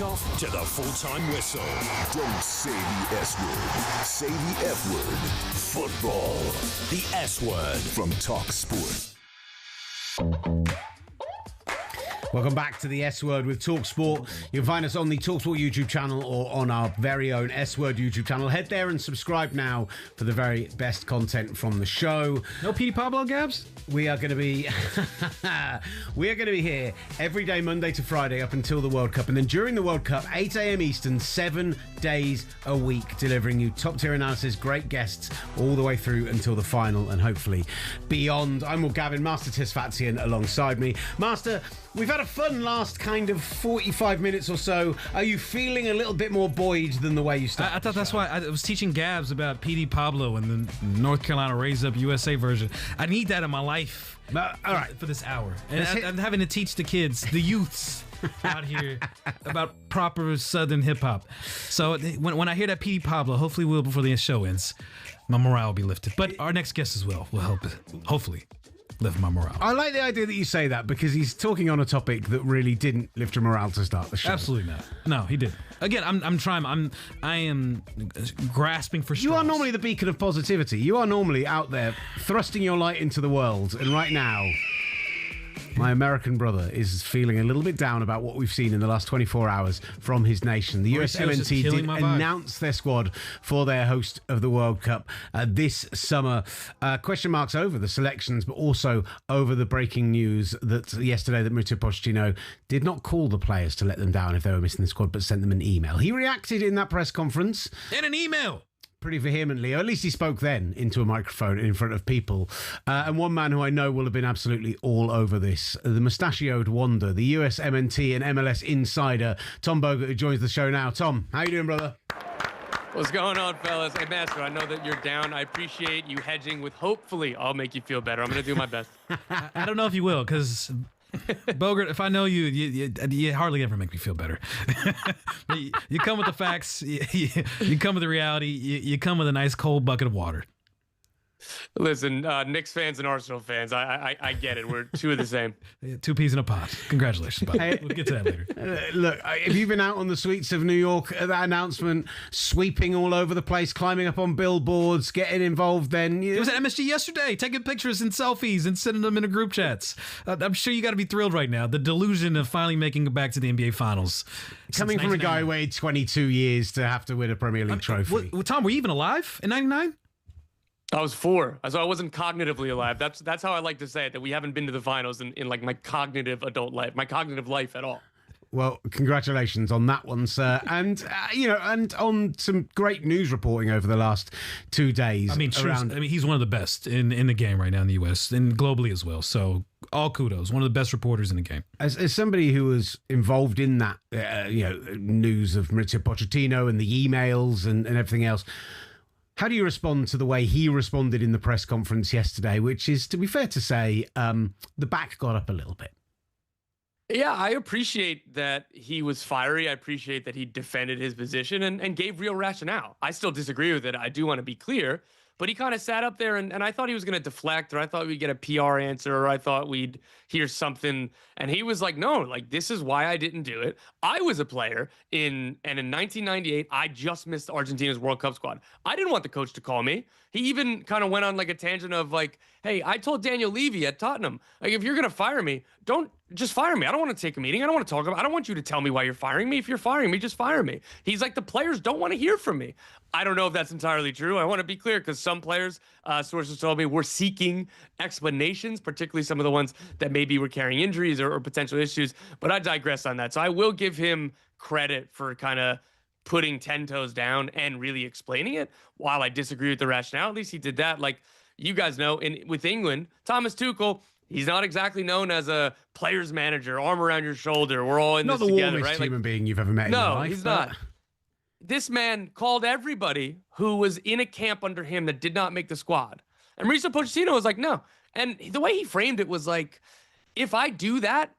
kickoff to the full-time whistle. Don't say the S word. Say the F word. Football. The S word. From talkSPORT. Welcome back to the S Word with talkSPORT. You can find us on the talkSPORT YouTube channel or on our very own S Word YouTube channel. Head there and subscribe now for the very best content from the show. No Petey Pablo, Gabs? We are going to be here every day, Monday to Friday, up until the World Cup. And then during the World Cup, 8 a.m. Eastern, 7 days a week, delivering you top-tier analysis, great guests, all the way through until the final and hopefully beyond. I'm Will Gavin, Master Tesfazian alongside me. Master, we've had a fun last kind of 45 minutes or so. Are you feeling a little bit more buoyed than the way you started? I thought that's why I was teaching Gabs about Petey Pablo and the North Carolina Raise Up USA version. I need that in my life. All right, for this hour. And I'm having to teach the kids, the youths out here, about proper Southern hip hop. So when I hear that Petey Pablo, hopefully we'll before the show ends, my morale will be lifted. But our next guest as well will help, hopefully, lift my morale. I like the idea that you say that because he's talking on a topic that really didn't lift your morale to start the show. Absolutely not. No, he didn't. Again, I'm trying. I am grasping for straws. You are normally the beacon of positivity. You are normally out there thrusting your light into the world, and right now, my American brother is feeling a little bit down about what we've seen in the last 24 hours from his nation. The USMNT did announce their squad for their host of the World Cup this summer. Question marks over the selections, but also over the breaking news that yesterday that Mauricio Pochettino did not call the players to let them down if they were missing the squad, but sent them an email. He reacted in that press conference. In an email! Pretty vehemently, or at least he spoke then into a microphone in front of people. And one man who I know will have been absolutely all over this, the mustachioed wonder, the USMNT and MLS insider, Tom Bogert, who joins the show now. Tom, how you doing, brother? What's going on, fellas? Hey, Master, I know that you're down. I appreciate you hedging with hopefully I'll make you feel better. I'm going to do my best. I don't know if you will, because Bogert, if I know you, you hardly ever make me feel better. You come with the facts, you come with the reality, you come with a nice cold bucket of water. Listen, Knicks fans and Arsenal fans, I get it. We're two of the same. Two peas in a pod. Congratulations, buddy. Hey, we'll get to that later. Look, have you been out on the streets of New York at that announcement, sweeping all over the place, climbing up on billboards, getting involved then? It was at MSG yesterday, taking pictures and selfies and sending them into group chats. I'm sure you got to be thrilled right now. The delusion of finally making it back to the NBA Finals. Coming from a guy who waited 22 years to have to win a Premier League trophy. Tom, were you even alive in 99? I was 4, so I wasn't cognitively alive. That's how I like to say it, that we haven't been to the finals in like my cognitive adult life, my cognitive life at all. Well, congratulations on that one, sir. And, and on some great news reporting over the last 2 days. I mean, he's one of the best in the game right now in the U.S. and globally as well. So all kudos. One of the best reporters in the game. As somebody who was involved in that, news of Mauricio Pochettino and the emails and everything else, how do you respond to the way he responded in the press conference yesterday, which is, to be fair to say, the back got up a little bit? Yeah, I appreciate that he was fiery. I appreciate that he defended his position and gave real rationale. I still disagree with it. I do want to be clear. But he kind of sat up there, and I thought he was going to deflect, or I thought we'd get a PR answer, or I thought we'd hear something. And he was like, no, like, this is why I didn't do it. I was a player in 1998, I just missed Argentina's World Cup squad. I didn't want the coach to call me. He even kind of went on like a tangent of like, hey, I told Daniel Levy at Tottenham, like, if you're going to fire me, don't just fire me. I don't want to take a meeting. I don't want to talk about it. I don't want you to tell me why you're firing me. If you're firing me, just fire me. He's like, the players don't want to hear from me. I don't know if that's entirely true. I want to be clear because some players, sources told me, were seeking explanations, particularly some of the ones that maybe were carrying injuries or potential issues. But I digress on that. So I will give him credit for kind of putting 10 toes down and really explaining it. While I disagree with the rationale, at least he did that. Like you guys know, with England, Thomas Tuchel, he's not exactly known as a player's manager, arm around your shoulder. We're all in this together, right? Not the warmest human being you've ever met in your life. No, he's not. This man called everybody who was in a camp under him that did not make the squad. And Mauricio Pochettino was like, no. And the way he framed it was like, if I do that,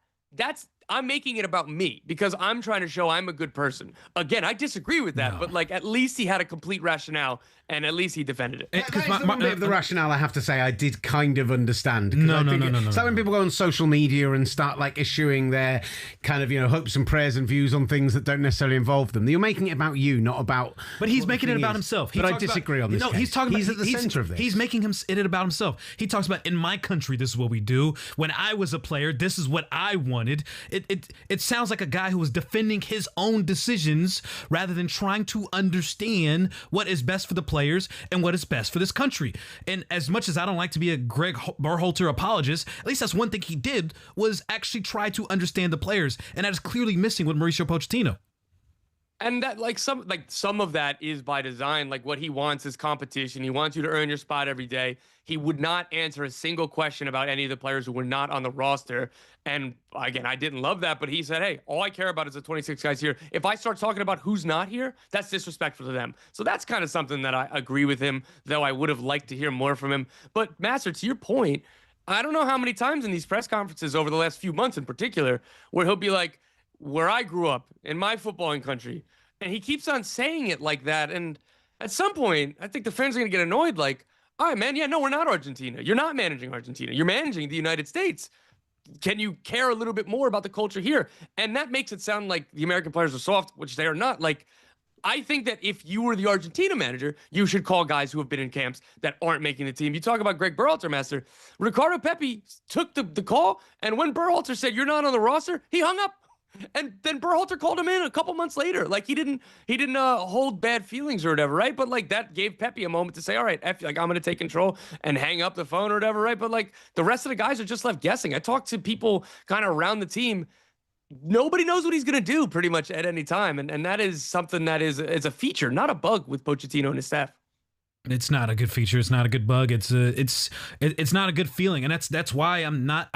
I'm making it about me because I'm trying to show I'm a good person. Again, I disagree with that, but like at least he had a complete rationale and at least he defended it. Because one bit of the rationale, I have to say, I did kind of understand. No. It's like when people go on social media and start like issuing their kind of, hopes and prayers and views on things that don't necessarily involve them. You're making it about you, not about. But he's making it about himself. But I disagree on this. No, case. he's talking. He's about, at the center of this. He's making it about himself. He talks about, in my country, this is what we do. When I was a player, this is what I wanted. It sounds like a guy who was defending his own decisions rather than trying to understand what is best for the players and what is best for this country. And as much as I don't like to be a Greg Berhalter apologist, at least that's one thing he did was actually try to understand the players, and that is clearly missing with Mauricio Pochettino. And that some of that is by design. Like what he wants is competition. He wants you to earn your spot every day. He would not answer a single question about any of the players who were not on the roster. And again, I didn't love that, but he said, hey, all I care about is the 26 guys here. If I start talking about who's not here, that's disrespectful to them. So that's kind of something that I agree with him, though I would have liked to hear more from him. But Master, to your point, I don't know how many times in these press conferences over the last few months in particular, where he'll be like, where I grew up in my footballing country. And he keeps on saying it like that. And at some point, I think the fans are going to get annoyed. Like, all right, man. Yeah, no, we're not Argentina. You're not managing Argentina. You're managing the United States. Can you care a little bit more about the culture here? And that makes it sound like the American players are soft, which they are not. Like, I think that if you were the Argentina manager, you should call guys who have been in camps that aren't making the team. You talk about Greg Berhalter, Master. Ricardo Pepi took the call. And when Berhalter said, you're not on the roster, he hung up. And then Berhalter called him in a couple months later. Like he didn't hold bad feelings or whatever, right? But like that gave Pepe a moment to say, all right, I'm going to take control and hang up the phone or whatever, right? But like the rest of the guys are just left guessing. I talked to people kind of around the team. Nobody knows what he's going to do pretty much at any time. And that is something that is a feature, not a bug with Pochettino and his staff. It's not a good feature. It's not a good bug. It's not a good feeling. And that's why I'm not...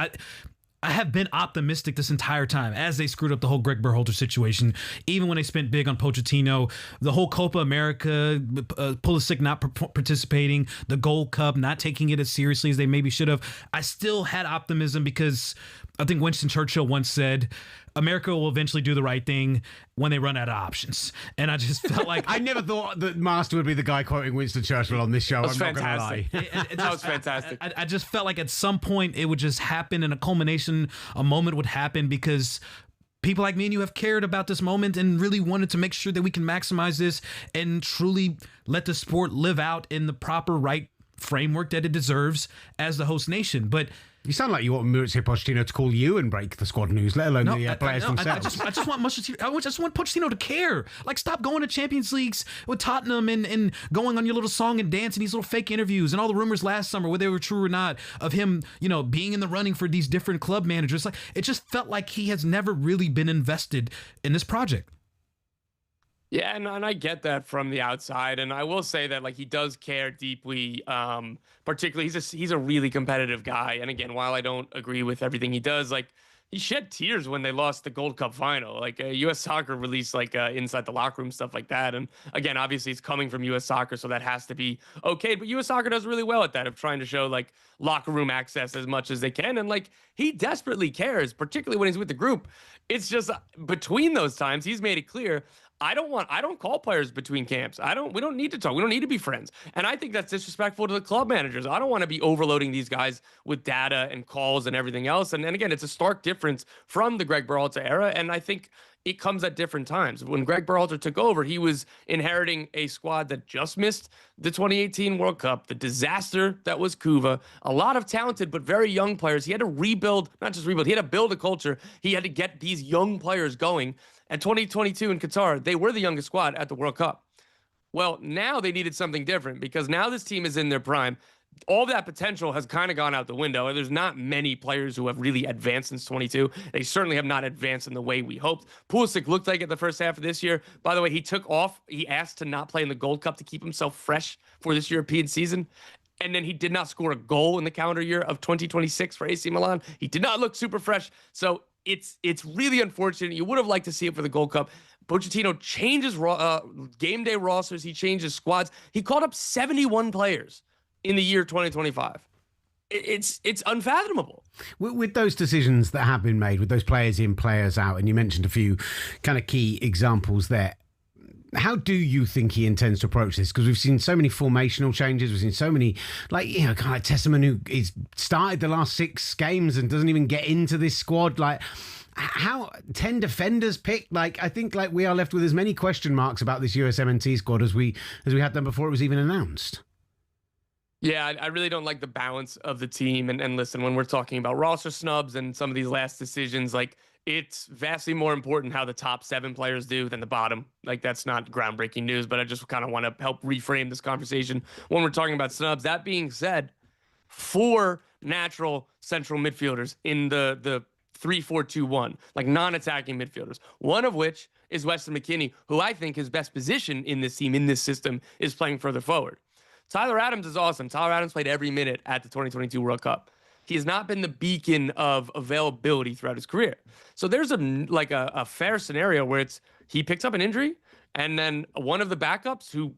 I have been optimistic this entire time as they screwed up the whole Greg Berhalter situation. Even when they spent big on Pochettino, the whole Copa America, Pulisic not participating, the Gold Cup, not taking it as seriously as they maybe should have. I still had optimism because I think Winston Churchill once said, America will eventually do the right thing when they run out of options. And I just felt like... I never thought that Master would be the guy quoting Winston Churchill on this show. That was I'm fantastic. not gonna lie. That was fantastic. I just felt like at some point it would just happen and a culmination, a moment would happen because people like me and you have cared about this moment and really wanted to make sure that we can maximize this and truly let the sport live out in the proper right framework that it deserves as the host nation. But you sound like you want Mauricio Pochettino to call you and break the squad news, let alone the players themselves. I just want Pochettino to care. Like, stop going to Champions Leagues with Tottenham and going on your little song and dance and these little fake interviews and all the rumors last summer, whether they were true or not, of him, being in the running for these different club managers. Like, it just felt like he has never really been invested in this project. Yeah, and I get that from the outside, and I will say that like he does care deeply. Particularly, he's a really competitive guy, and again, while I don't agree with everything he does, like he shed tears when they lost the Gold Cup final. Like U.S. Soccer released like inside the locker room stuff like that, and again, obviously, it's coming from U.S. Soccer, so that has to be okay. But U.S. Soccer does really well at that of trying to show like locker room access as much as they can, and like he desperately cares, particularly when he's with the group. It's just between those times, he's made it clear. I don't call players between camps. We don't need to talk. We don't need to be friends. And I think that's disrespectful to the club managers. I don't want to be overloading these guys with data and calls and everything else. And again, it's a stark difference from the Greg Berhalter era. And I think it comes at different times. When Greg Berhalter took over, he was inheriting a squad that just missed the 2018 World Cup, the disaster that was Cuba, a lot of talented but very young players. He had to rebuild, not just rebuild, he had to build a culture. He had to get these young players going. At 2022 in Qatar, they were the youngest squad at the World Cup. Well, now they needed something different because now this team is in their prime. All that potential has kind of gone out the window. There's not many players who have really advanced since 22. They certainly have not advanced in the way we hoped. Pulisic looked like it the first half of this year. By the way, he took off. He asked to not play in the Gold Cup to keep himself fresh for this European season. And then he did not score a goal in the calendar year of 2026 for AC Milan. He did not look super fresh. So it's really unfortunate. You would have liked to see it for the Gold Cup. Pochettino changes game day rosters. He changes squads. He called up 71 players in the year 2025. it's unfathomable. With those decisions that have been made, with those players in, players out, and you mentioned a few kind of key examples there, how do you think he intends to approach this? Because we've seen so many formational changes. We've seen so many, kind of like Tesserman, who is started the last 6 games and doesn't even get into this squad. Like, how 10 defenders picked? Like, I think we are left with as many question marks about this USMNT squad as we had them before it was even announced. Yeah, I really don't like the balance of the team. And listen, when we're talking about roster snubs and some of these last decisions, like, it's vastly more important how the top 7 players do than the bottom. Like, that's not groundbreaking news, but I just kind of want to help reframe this conversation when we're talking about snubs. That being said, 4 natural central midfielders in the 3-4-2-1, like non-attacking midfielders, one of which is Weston McKennie, who I think his best position in this team, in this system, is playing further forward. Tyler Adams is awesome. Tyler Adams played every minute at the 2022 World Cup. He has not been the beacon of availability throughout his career. So there's a fair scenario where he picks up an injury, and then one of the backups who,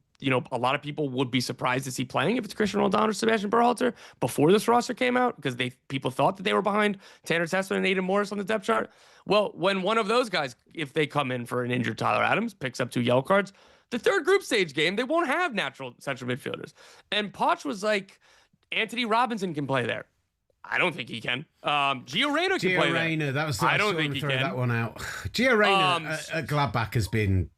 a lot of people would be surprised to see playing if it's Christian Roldan or Sebastian Berhalter before this roster came out, because people thought that they were behind Tanner Tessman and Aidan Morris on the depth chart. Well, when one of those guys, if they come in for an injured Tyler Adams, picks up 2 yellow cards, the third group stage game, they won't have natural central midfielders. And Poch was like, Anthony Robinson can play there. I don't think he can. Gio Reyna can play there. That was I don't think he can. That one out. Gio Reyna at Gladbach has been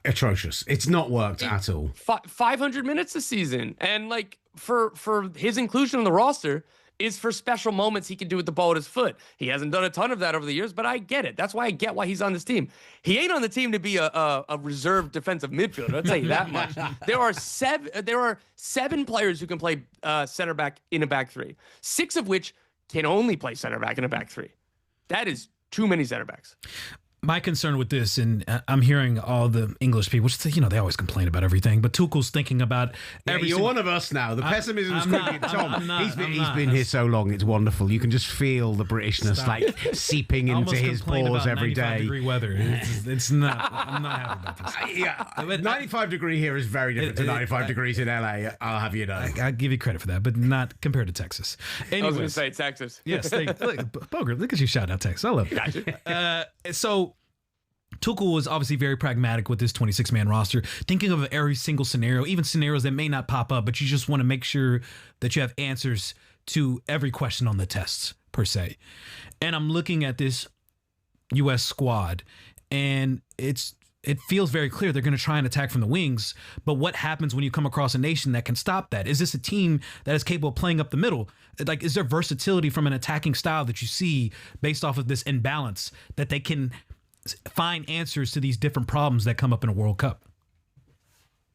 atrocious. It's not worked at all. 500 minutes this season, and like for his inclusion on the roster is for special moments he can do with the ball at his foot. He hasn't done a ton of that over the years, but I get it. That's why I get why he's on this team. He ain't on the team to be a reserve defensive midfielder. I'll tell you that much. There are 7 players who can play center back in a back 3, 6 of which can only play center back in a back 3. That is too many center backs. My concern with this, and I'm hearing all the English people, they always complain about everything, but Tuchel's thinking about every. You're one of us now. The pessimism's creeping. Tom, he's been here so long. It's wonderful. You can just feel the Britishness seeping into his pores every day. 95-degree weather. It's not. I'm not happy about this. Yeah, 95 degree here is very different to 95 degrees in LA. I'll have you know. I'll give you credit for that, but not compared to Texas. Anyways, I was going to say Texas. Yes, Boger, look at you shout out Texas. I love it. So Tuchel was obviously very pragmatic with this 26-man roster, thinking of every single scenario, even scenarios that may not pop up, but you just want to make sure that you have answers to every question on the tests, per se. And I'm looking at this U.S. squad, and it feels very clear they're going to try and attack from the wings, but what happens when you come across a nation that can stop that? Is this a team that is capable of playing up the middle? Like, is there versatility from an attacking style that you see based off of this imbalance that they can find answers to these different problems that come up in a World Cup?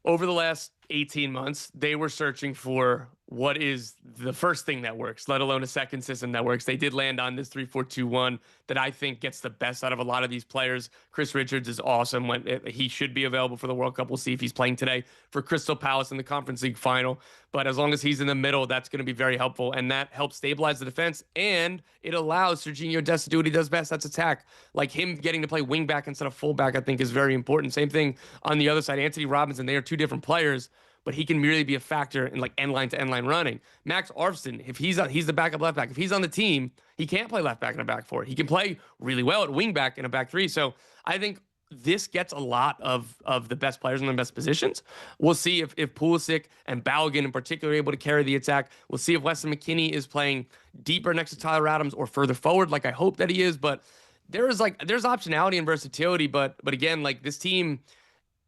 Over the last 18 months, they were searching for what is the first thing that works, let alone a second system that works. They did land on this 3-4-2-1 that I think gets the best out of a lot of these players. Chris Richards is awesome. He should be available for the World Cup. We'll see if he's playing today for Crystal Palace in the Conference League final. But as long as he's in the middle, that's going to be very helpful. And that helps stabilize the defense. And it allows Serginho Dest to do what he does best. That's attack. Like him getting to play wing back instead of fullback, I think is very important. Same thing on the other side. Anthony Robinson, they are 2 different players, but he can really be a factor in like end line to end line running. Max Arfston, if he's the backup left back, if he's on the team, he can't play left back in a back 4. He can play really well at wing back in a back 3. So I think this gets a lot of the best players in the best positions. We'll see if Pulisic and Balogun in particular are able to carry the attack. We'll see if Weston McKennie is playing deeper next to Tyler Adams or further forward, like I hope that he is. But there's optionality and versatility. But again, like this team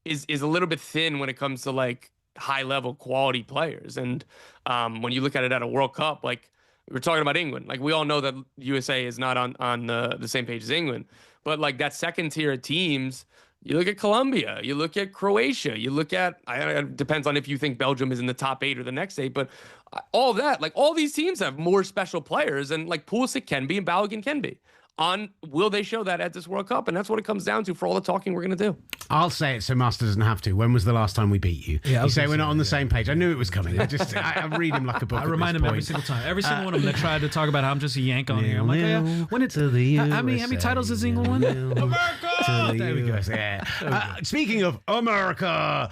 is a little bit thin when it comes to like high level quality players. And when you look at it at a World Cup, like we're talking about England, like we all know that USA is not on the same page as England, but like that second tier of teams, you look at Colombia, you look at Croatia, you look at, it depends on if you think Belgium is in the top 8 or the next 8, but all of that, like all these teams have more special players, and like Pulisic can be and Balogun can be. on will they show that at this World Cup? And that's what it comes down to for all the talking we're going to do. I'll say it so Master doesn't have to. When was the last time we beat you? Yeah, you say we're not on the same page. I knew it was coming. I read him like a book. I remind him every single time. Every single one of them that tried to talk about how I'm just a Yank on here. I'm like, when it's how many titles has England won? America! There we go. Yeah. Speaking of America,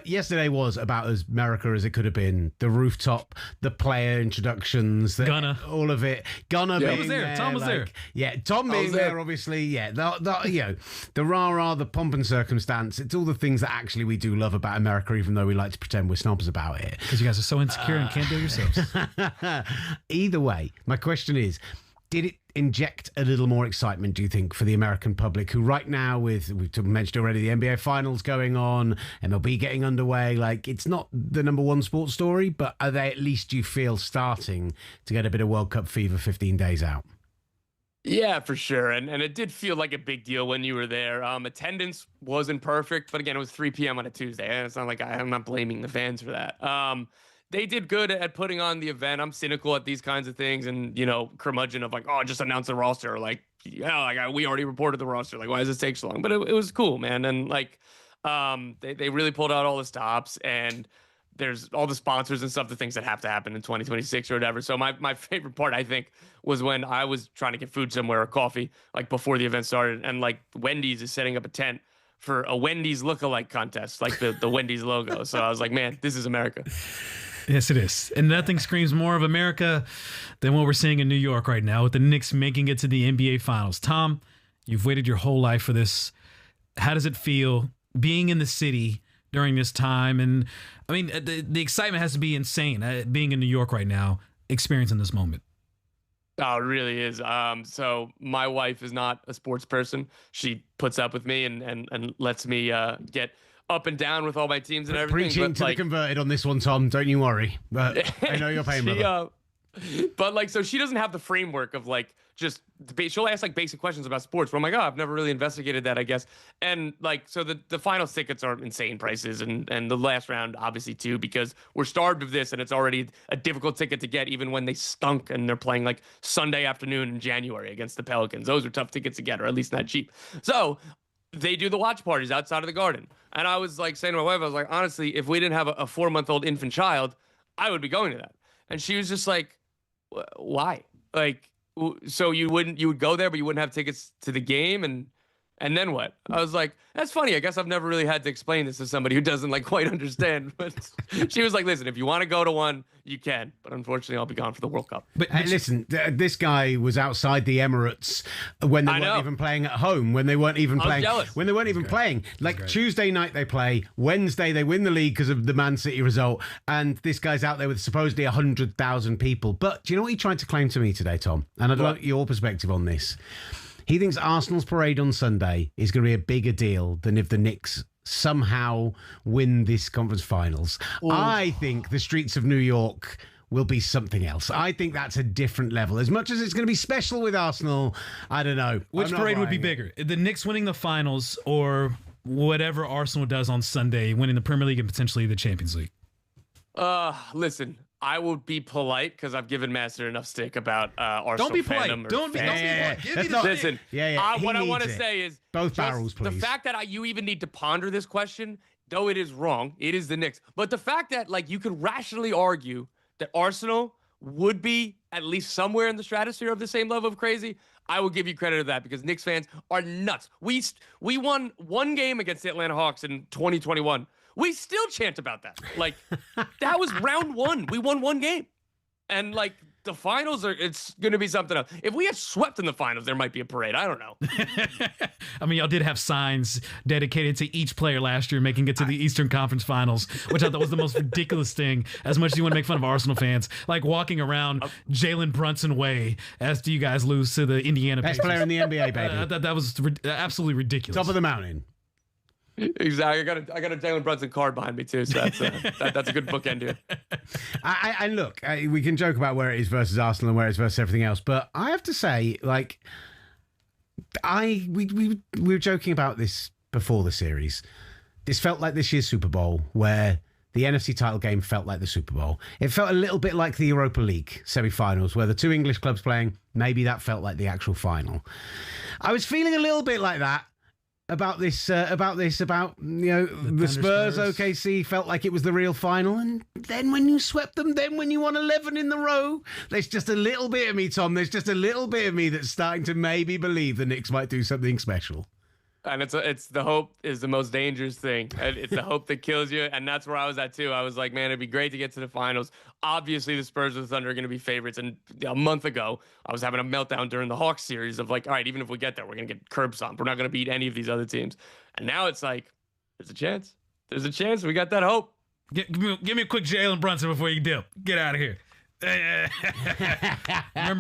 yesterday was about as America as it could have been. The rooftop, the player introductions, Gunner, all of it. Gunner being was there. Tom was there. Yeah, Tom being there, obviously. Yeah, the rah-rah, the pomp and circumstance. It's all the things that actually we do love about America, even though we like to pretend we're snobs about it. Because you guys are so insecure and can't do it yourselves. Either way, my question is, did it inject a little more excitement, do you think, for the American public, who right now, we've mentioned already, the NBA Finals going on, MLB getting underway, like, it's not the number one sports story, but are they at least, you feel, starting to get a bit of World Cup fever 15 days out? Yeah, for sure. And it did feel like a big deal when you were there. Attendance wasn't perfect, but again, it was 3 p.m. on a Tuesday. And it's not like I'm not blaming the fans for that. They did good at putting on the event. I'm cynical at these kinds of things and, curmudgeon of like, oh, just announce the roster. Like, we already reported the roster. Like, why does this take so long? But it was cool, man. And like, they really pulled out all the stops, and there's all the sponsors and stuff, the things that have to happen in 2026 or whatever. So my favorite part, I think, was when I was trying to get food somewhere or coffee, like before the event started, and like Wendy's is setting up a tent for a Wendy's lookalike contest, like the Wendy's logo. So I was like, man, this is America. Yes, it is. And nothing screams more of America than what we're seeing in New York right now with the Knicks making it to the NBA Finals. Tom, you've waited your whole life for this. How does it feel being in the city during this time? And I mean, the excitement has to be insane being in New York right now, experiencing this moment. Oh, it really is. So my wife is not a sports person. She puts up with me and lets me get up and down with all my teams and everything. Preaching to the converted on this one, Tom. Don't you worry. But I know you're paying, brother. But like, so she doesn't have the framework of like just she'll ask like basic questions about sports where I'm like, oh, I've never really investigated that, I guess. And like, so the final tickets are insane prices, and the last round obviously too, because we're starved of this, and it's already a difficult ticket to get even when they stunk and they're playing like Sunday afternoon in January against the Pelicans. Those are tough tickets to get, or at least not cheap. So they do the watch parties outside of the Garden. And I was like saying to my wife, I was like, honestly, if we didn't have a 4-month-old infant child, I would be going to that. And she was just like, why? Like, so you would go there, but you wouldn't have tickets to the game, and then what? I was like, that's funny. I guess I've never really had to explain this to somebody who doesn't like quite understand. But she was like, listen, if you want to go to one, you can. But unfortunately, I'll be gone for the World Cup. But listen, this guy was outside the Emirates when they weren't even playing at home, when they weren't even playing. Jealous. When they weren't even playing. Like Tuesday night they play, Wednesday they win the league because of the Man City result, and this guy's out there with supposedly 100,000 people. But do you know what he tried to claim to me today, Tom? And I'd like your perspective on this. He thinks Arsenal's parade on Sunday is going to be a bigger deal than if the Knicks somehow win this conference finals. Ooh. I think the streets of New York will be something else. I think that's a different level. As much as it's going to be special with Arsenal, I don't know. Which parade would be bigger? The Knicks winning the finals or whatever Arsenal does on Sunday, winning the Premier League and potentially the Champions League? Listen, I will be polite because I've given Master enough stick about Arsenal. Don't be polite. Fandom Don't be polite. Give me the Listen, what I want to say is both barrels, please. The fact that you even need to ponder this question, though it is wrong, it is the Knicks. But the fact that like you could rationally argue that Arsenal would be at least somewhere in the stratosphere of the same level of crazy, I will give you credit to that, because Knicks fans are nuts. We won one game against the Atlanta Hawks in 2021. We still chant about that. Like, that was round one. We won one game. And, like, the finals it's going to be something else. If we had swept in the finals, there might be a parade. I don't know. I mean, y'all did have signs dedicated to each player last year making it to the Eastern Conference Finals, which I thought was the most ridiculous thing, as much as you want to make fun of Arsenal fans. Like, walking around Jalen Brunson way as you guys lose to the Indiana Best Pacers. player in the NBA, baby. That was absolutely ridiculous. Top of the mountain. Exactly. I got a Jalen Brunson card behind me too, so that's a good bookend here. And look, we can joke about where it is versus Arsenal and where it is versus everything else, but I have to say, like, we were joking about this before the series. This felt like this year's Super Bowl, where the NFC title game felt like the Super Bowl. It felt a little bit like the Europa League semi-finals, where the two English clubs playing, maybe that felt like the actual final. I was feeling a little bit like that about the Spurs OKC felt like it was the real final, and then when you swept them, then when you won 11 in the row, there's just a little bit of me, Tom, there's just a little bit of me that's starting to maybe believe the Knicks might do something special. And it's the hope is the most dangerous thing. And it's the hope that kills you. And that's where I was at, too. I was like, man, it'd be great to get to the finals. Obviously, the Spurs and the Thunder are going to be favorites. And a month ago, I was having a meltdown during the Hawks series of like, all right, even if we get there, we're going to get curb stomped. We're not going to beat any of these other teams. And now it's like, there's a chance. There's a chance. We got that hope. Give me a quick Jalen Brunson before you dip. Get out of here.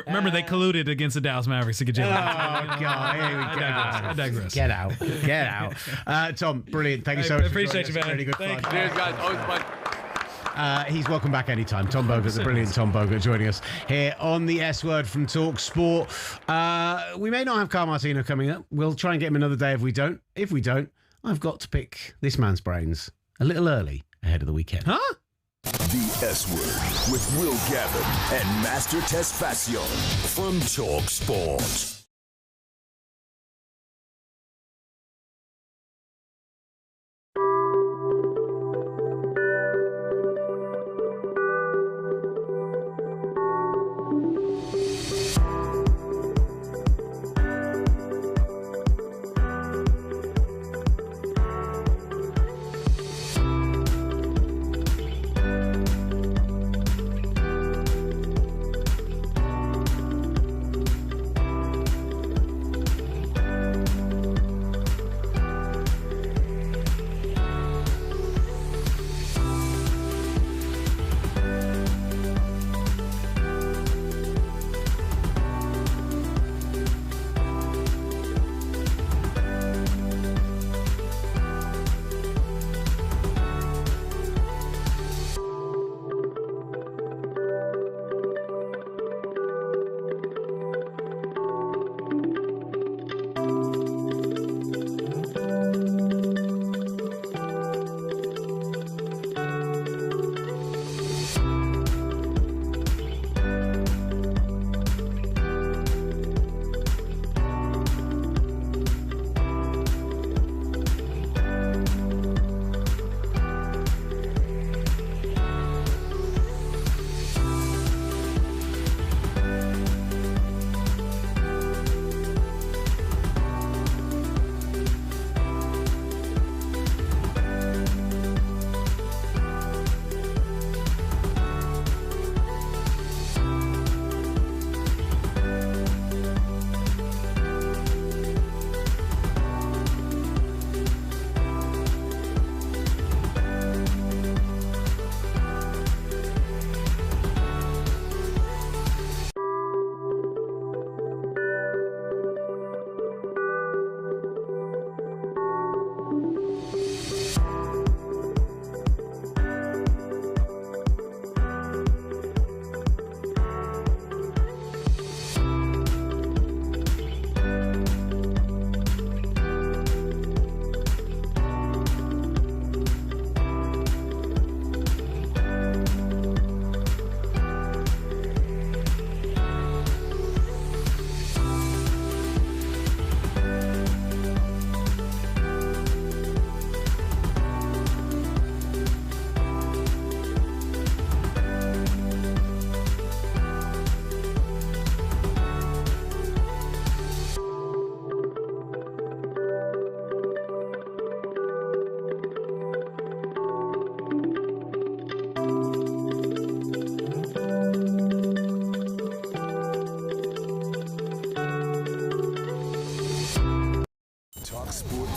remember they colluded against the Dallas Mavericks to get Jalen. Oh, God. Here we go. I digress. Get out. Tom, brilliant. Thank you so much. Appreciate you, man. Really good Thank fun. you. Cheers, guys. Always fun. He's welcome back anytime. Tom Bogert, the brilliant Tom Bogert, joining us here on the S Word from talkSPORT. We may not have Carl Martino coming up. We'll try and get him another day if we don't. If we don't, I've got to pick this man's brains a little early ahead of the weekend. Huh? The S Word with Will Gavin and Master Tesfacion from talkSPORT.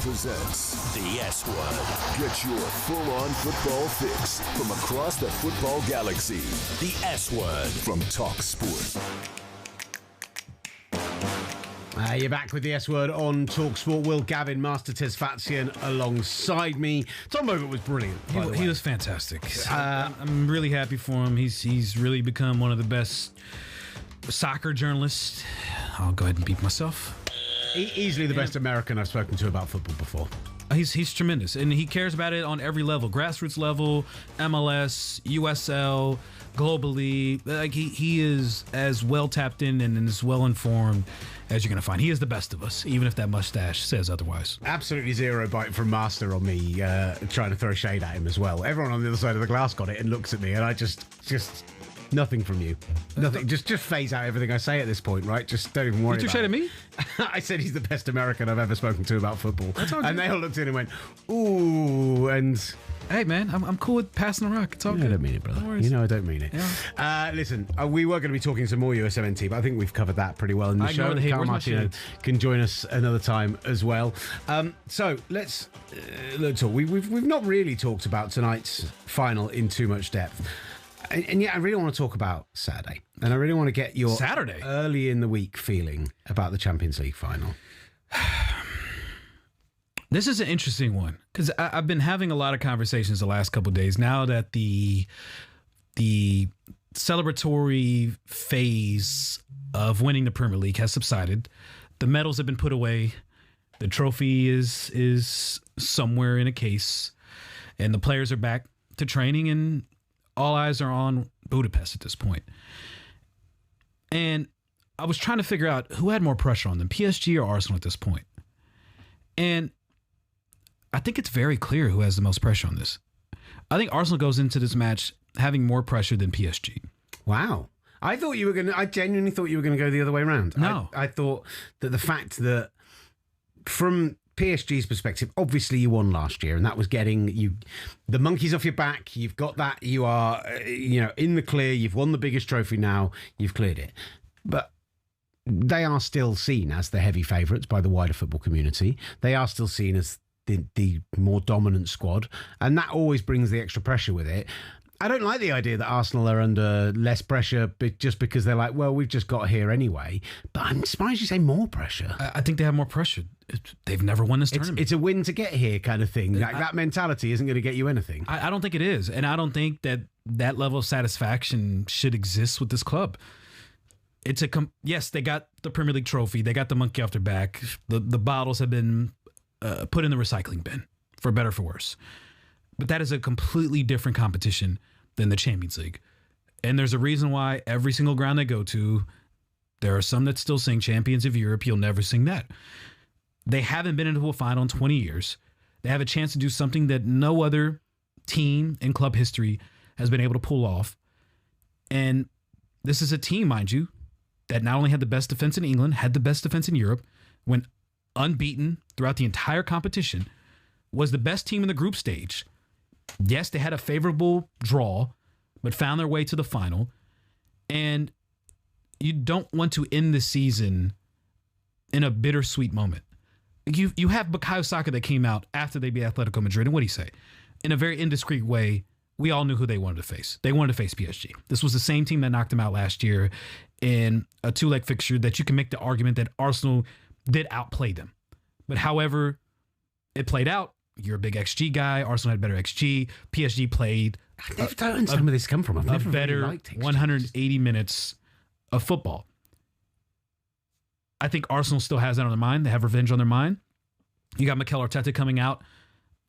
Presents the S Word. Get your full-on football fix from across the football galaxy. The S Word from talkSPORT. You're back with the S Word on talkSPORT. Will Gavin, Master Tesfacion alongside me. Tom Bogert was brilliant. He was fantastic. I'm really happy for him. He's really become one of the best soccer journalists. I'll go ahead and beat myself. Easily the best American I've spoken to about football before. He's tremendous, and he cares about it on every level: grassroots level, MLS, USL, globally. Like he is as well tapped in and as well informed as you're going to find. He is the best of us, even if that mustache says otherwise. Absolutely zero bite from Master on me trying to throw shade at him as well. Everyone on the other side of the glass got it and looks at me, and I just nothing from you. Nothing. Just phase out everything I say at this point, right? Just don't even worry. You threw shade at me? I said he's the best American I've ever spoken to about football. And they all looked at him and went, ooh, and... Hey, man, I'm cool with passing the rock. It's all good. I don't mean it, brother. No worries. You know I don't mean it. Yeah. Listen, we were going to be talking some more USMNT, but I think we've covered that pretty well in the show. Hey, Carl where's my Martino shades? can join us another time as well. So let's talk. We've not really talked about tonight's final in too much depth. And yet I really want to talk about Saturday. And I really want to get your Saturday early in the week feeling about the Champions League final. This is an interesting one because I've been having a lot of conversations the last couple of days now that the celebratory phase of winning the Premier League has subsided. The medals have been put away. The trophy is somewhere in a case, and the players are back to training, and all eyes are on Budapest at this point. And I was trying to figure out who had more pressure on them, PSG or Arsenal at this point. And I think it's very clear who has the most pressure on this. I think Arsenal goes into this match having more pressure than PSG. Wow. I genuinely thought you were going to go the other way around. No. I thought that the fact that from PSG's perspective, obviously you won last year, and that was getting you the monkeys off your back. You've got that. You are, in the clear. You've won the biggest trophy now. You've cleared it. But they are still seen as the heavy favourites by the wider football community. They are still seen as the more dominant squad, and that always brings the extra pressure with it. I don't like the idea that Arsenal are under less pressure just because they're like, well, we've just got here anyway. But I'm surprised you say more pressure. I think they have more pressure. They've never won this tournament. It's a win to get here kind of thing. That mentality isn't going to get you anything. I don't think it is, and I don't think that level of satisfaction should exist with this club. Yes, they got the Premier League trophy. They got the monkey off their back. The bottles have been put in the recycling bin, for better or for worse. But that is a completely different competition than the Champions League. And there's a reason why every single ground they go to, there are some that still sing Champions of Europe. You'll never sing that. They haven't been into a final in 20 years. They have a chance to do something that no other team in club history has been able to pull off. And this is a team, mind you, that not only had the best defense in England, had the best defense in Europe, went unbeaten throughout the entire competition, was the best team in the group stage. Yes, they had a favorable draw, but found their way to the final. And you don't want to end the season in a bittersweet moment. You have Bukayo Saka that came out after they beat Atletico Madrid, and what did he say? In a very indiscreet way, we all knew who they wanted to face. They wanted to face PSG. This was the same team that knocked them out last year in a two-leg fixture that you can make the argument that Arsenal did outplay them. But however it played out, you're a big XG guy. Arsenal had better XG. PSG played I don't understand where this come from. I've never better really liked XG. 180 minutes of football. I think Arsenal still has that on their mind. They have revenge on their mind. You got Mikel Arteta coming out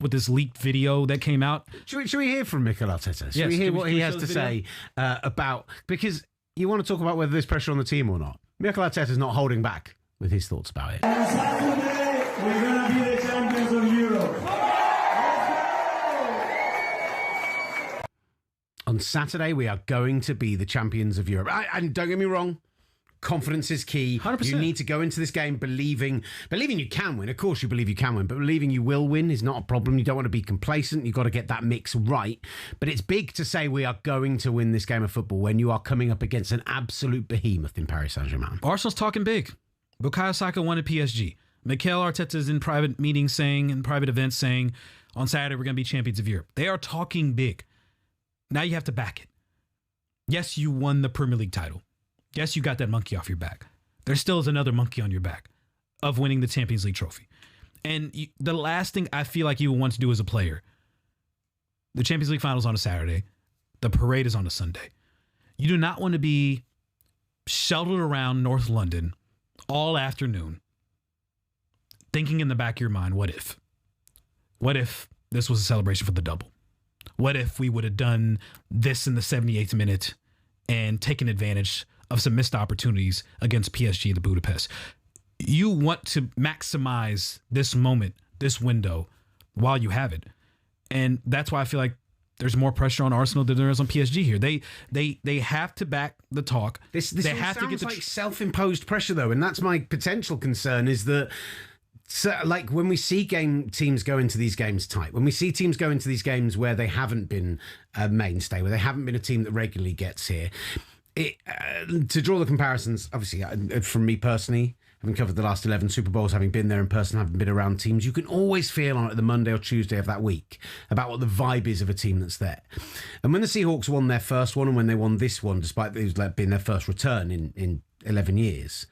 with this leaked video that came out. Should we hear from Mikel Arteta? Should we hear what he has to say about... Because you want to talk about whether there's pressure on the team or not. Mikel Arteta's not holding back with his thoughts about it. On Saturday, we're going to be the champions of Europe. On Saturday, we are going to be the champions of Europe. And don't get me wrong, confidence is key. 100%. You need to go into this game believing you can win. Of course you believe you can win, but believing you will win is not a problem. You don't want to be complacent. You've got to get that mix right. But it's big to say we are going to win this game of football when you are coming up against an absolute behemoth in Paris Saint-Germain. Arsenal's talking big. Bukayo Saka wanted PSG. Mikel Arteta's in private meetings in private events saying, on Saturday we're going to be champions of Europe. They are talking big. Now you have to back it. Yes, you won the Premier League title. Yes, you got that monkey off your back. There still is another monkey on your back of winning the Champions League trophy. And the last thing I feel like you would want to do as a player, the Champions League final is on a Saturday. The parade is on a Sunday. You do not want to be shuttled around North London all afternoon thinking in the back of your mind, what if? what if this was a celebration for the double? What if we would have done this in the 78th minute and taken advantage of some missed opportunities against PSG in Budapest? You want to maximize this moment, this window, while you have it. And that's why I feel like there's more pressure on Arsenal than there is on PSG here. They have to back the talk. This they all have sounds to get the like self-imposed pressure, though, and that's my potential concern is that, so, like, when we see teams go into these games tight, when we see teams go into these games where they haven't been a mainstay, where they haven't been a team that regularly gets here, to draw the comparisons, obviously, from me personally, having covered the last 11 Super Bowls, having been there in person, having been around teams, you can always feel on it the Monday or Tuesday of that week about what the vibe is of a team that's there. And when the Seahawks won their first one and when they won this one, despite it being their first return in 11 years,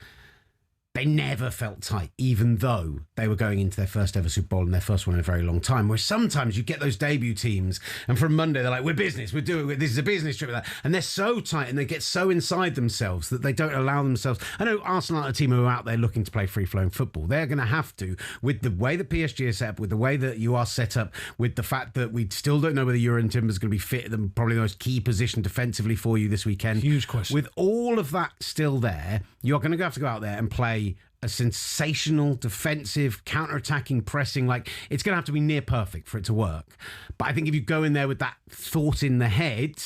they never felt tight, even though they were going into their first ever Super Bowl and their first one in a very long time. Where sometimes you get those debut teams, and from Monday they're like, "We're business, we're doing this is a business trip," and they're so tight and they get so inside themselves that they don't allow themselves. I know Arsenal are a team who are out there looking to play free-flowing football. They're going to have to, with the way that PSG is set up, with the way that you are set up, with the fact that we still don't know whether Jurgen Timber's going to be fit, and probably the most key position defensively for you this weekend. Huge question. With all of that still there, you're going to have to go out there and play a sensational defensive counter-attacking pressing. Like, it's going to have to be near perfect for it to work. But I think if you go in there with that thought in the head,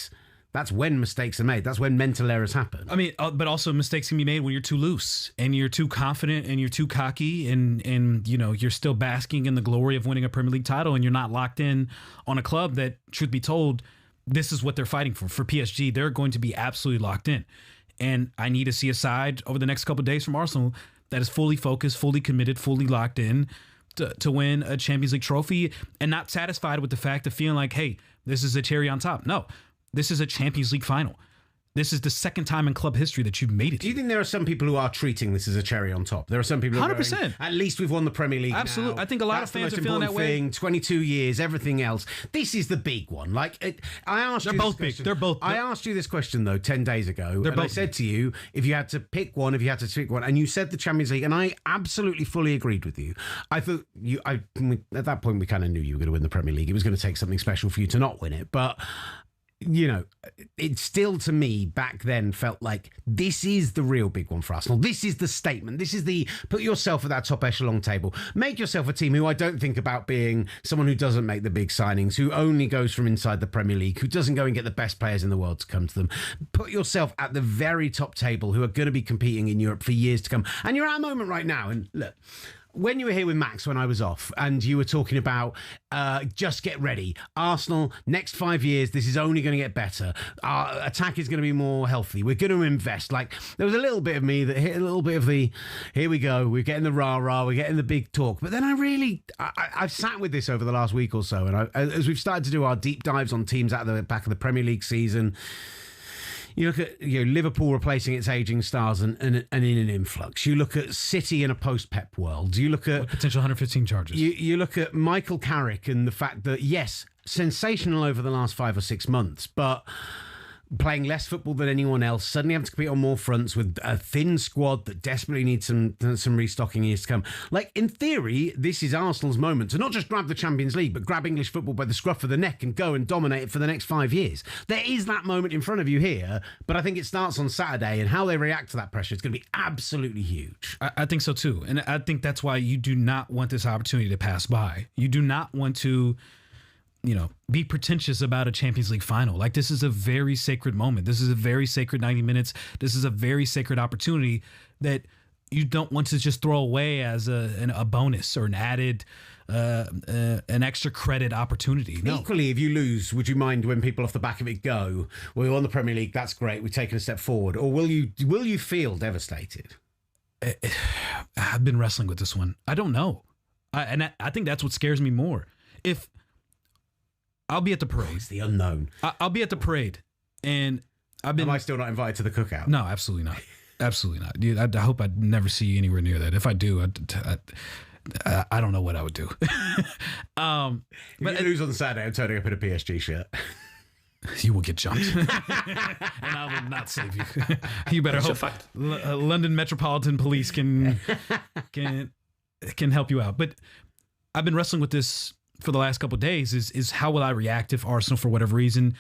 that's when mistakes are made. That's when mental errors happen. I mean, but also mistakes can be made when you're too loose and you're too confident and you're too cocky and you know, you're still basking in the glory of winning a Premier League title and you're not locked in on a club that, truth be told, this is what they're fighting for. For PSG, they're going to be absolutely locked in. And I need to see a side over the next couple of days from Arsenal that is fully focused, fully committed, fully locked in to win a Champions League trophy and not satisfied with the fact of feeling like, hey, this is a cherry on top. No, this is a Champions League final. This is the second time in club history that you've made it. Do you think there are some people who are treating this as a cherry on top? There are some people who are 100%. going, at least we've won the Premier League. Absolutely. Now. I think a lot That's of fans the are most feeling that way. thing. 22 years, everything else. This is the big one. Like, I asked They're you both this big. question. They're both. I asked you this question, though, 10 days ago. They're and I both said to you, if you had to pick one, and you said the Champions League, and I absolutely fully agreed with you. I thought at that point, we kind of knew you were going to win the Premier League. It was going to take something special for you to not win it. But you know, it still to me back then felt like this is the real big one for Arsenal. This is the statement. This is the put yourself at that top echelon table. Make yourself a team who I don't think about being someone who doesn't make the big signings, who only goes from inside the Premier League, who doesn't go and get the best players in the world to come to them. Put yourself at the very top table who are going to be competing in Europe for years to come. And you're at a moment right now. And look, when you were here with Max when I was off and you were talking about just get ready, Arsenal, next 5 years, this is only going to get better. Our attack is going to be more healthy. We're going to invest. Like, there was a little bit of me that hit a little bit of the, here we go, we're getting the rah-rah, we're getting the big talk. But then I've sat with this over the last week or so, and as we've started to do our deep dives on teams at the back of the Premier League season, you look at Liverpool replacing its aging stars and in an influx. You look at City in a post-Pep world. You look at potential 115 charges. You look at Michael Carrick and the fact that, yes, sensational over the last 5 or 6 months, but playing less football than anyone else, suddenly having to compete on more fronts with a thin squad that desperately needs some restocking years to come. Like, in theory, this is Arsenal's moment to not just grab the Champions League, but grab English football by the scruff of the neck and go and dominate it for the next 5 years. There is that moment in front of you here, but I think it starts on Saturday, and how they react to that pressure is going to be absolutely huge. I think so too. And I think that's why you do not want this opportunity to pass by. You do not want to, be pretentious about a Champions League final. Like, this is a very sacred moment. This is a very sacred 90 minutes. This is a very sacred opportunity that you don't want to just throw away as a bonus or an added, an extra credit opportunity. No. Equally, if you lose, would you mind when people off the back of it go, well, we won the Premier League, that's great, we've taken a step forward, or will you feel devastated? I've been wrestling with this one. I don't know. I think that's what scares me more. If I'll be at the parade. It's the unknown. I'll be at the parade, and Am I still not invited to the cookout? No, absolutely not. Absolutely not. Dude, I hope I never see you anywhere near that. If I do, I don't know what I would do. But if you lose on Saturday, I'm turning up in a PSG shirt. You will get jumped, and I will not save you. You better hope London Metropolitan Police can help you out. But I've been wrestling with this for the last couple of days is how will I react if Arsenal, for whatever reason,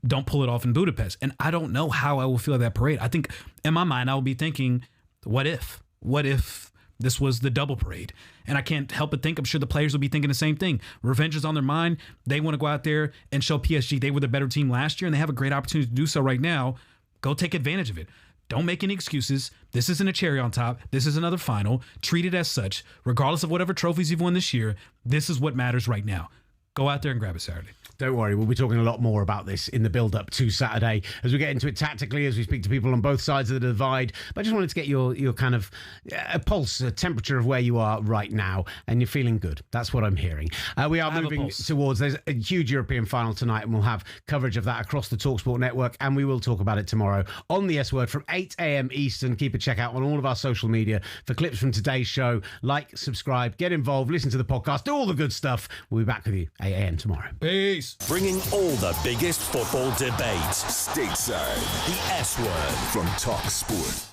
don't pull it off in Budapest? And I don't know how I will feel at that parade. I think in my mind, I will be thinking, what if? What if this was the double parade? And I can't help but think, I'm sure the players will be thinking the same thing. Revenge is on their mind. They want to go out there and show PSG they were the better team last year, and they have a great opportunity to do so right now. Go take advantage of it. Don't make any excuses. This isn't a cherry on top. This is another final. Treat it as such. Regardless of whatever trophies you've won this year, this is what matters right now. Go out there and grab it Saturday. Don't worry, we'll be talking a lot more about this in the build-up to Saturday as we get into it tactically, as we speak to people on both sides of the divide. But I just wanted to get your kind of a pulse, a temperature of where you are right now, and you're feeling good. That's what I'm hearing. We are moving towards, there's a huge European final tonight, and we'll have coverage of that across the talkSPORT network, and we will talk about it tomorrow on the S Word from 8 a.m. Eastern. Keep a check out on all of our social media for clips from today's show. Like, subscribe, get involved, listen to the podcast, do all the good stuff. We'll be back with you 8 a.m. tomorrow. Peace. Bringing all the biggest football debates stateside. The S Word from talkSPORT.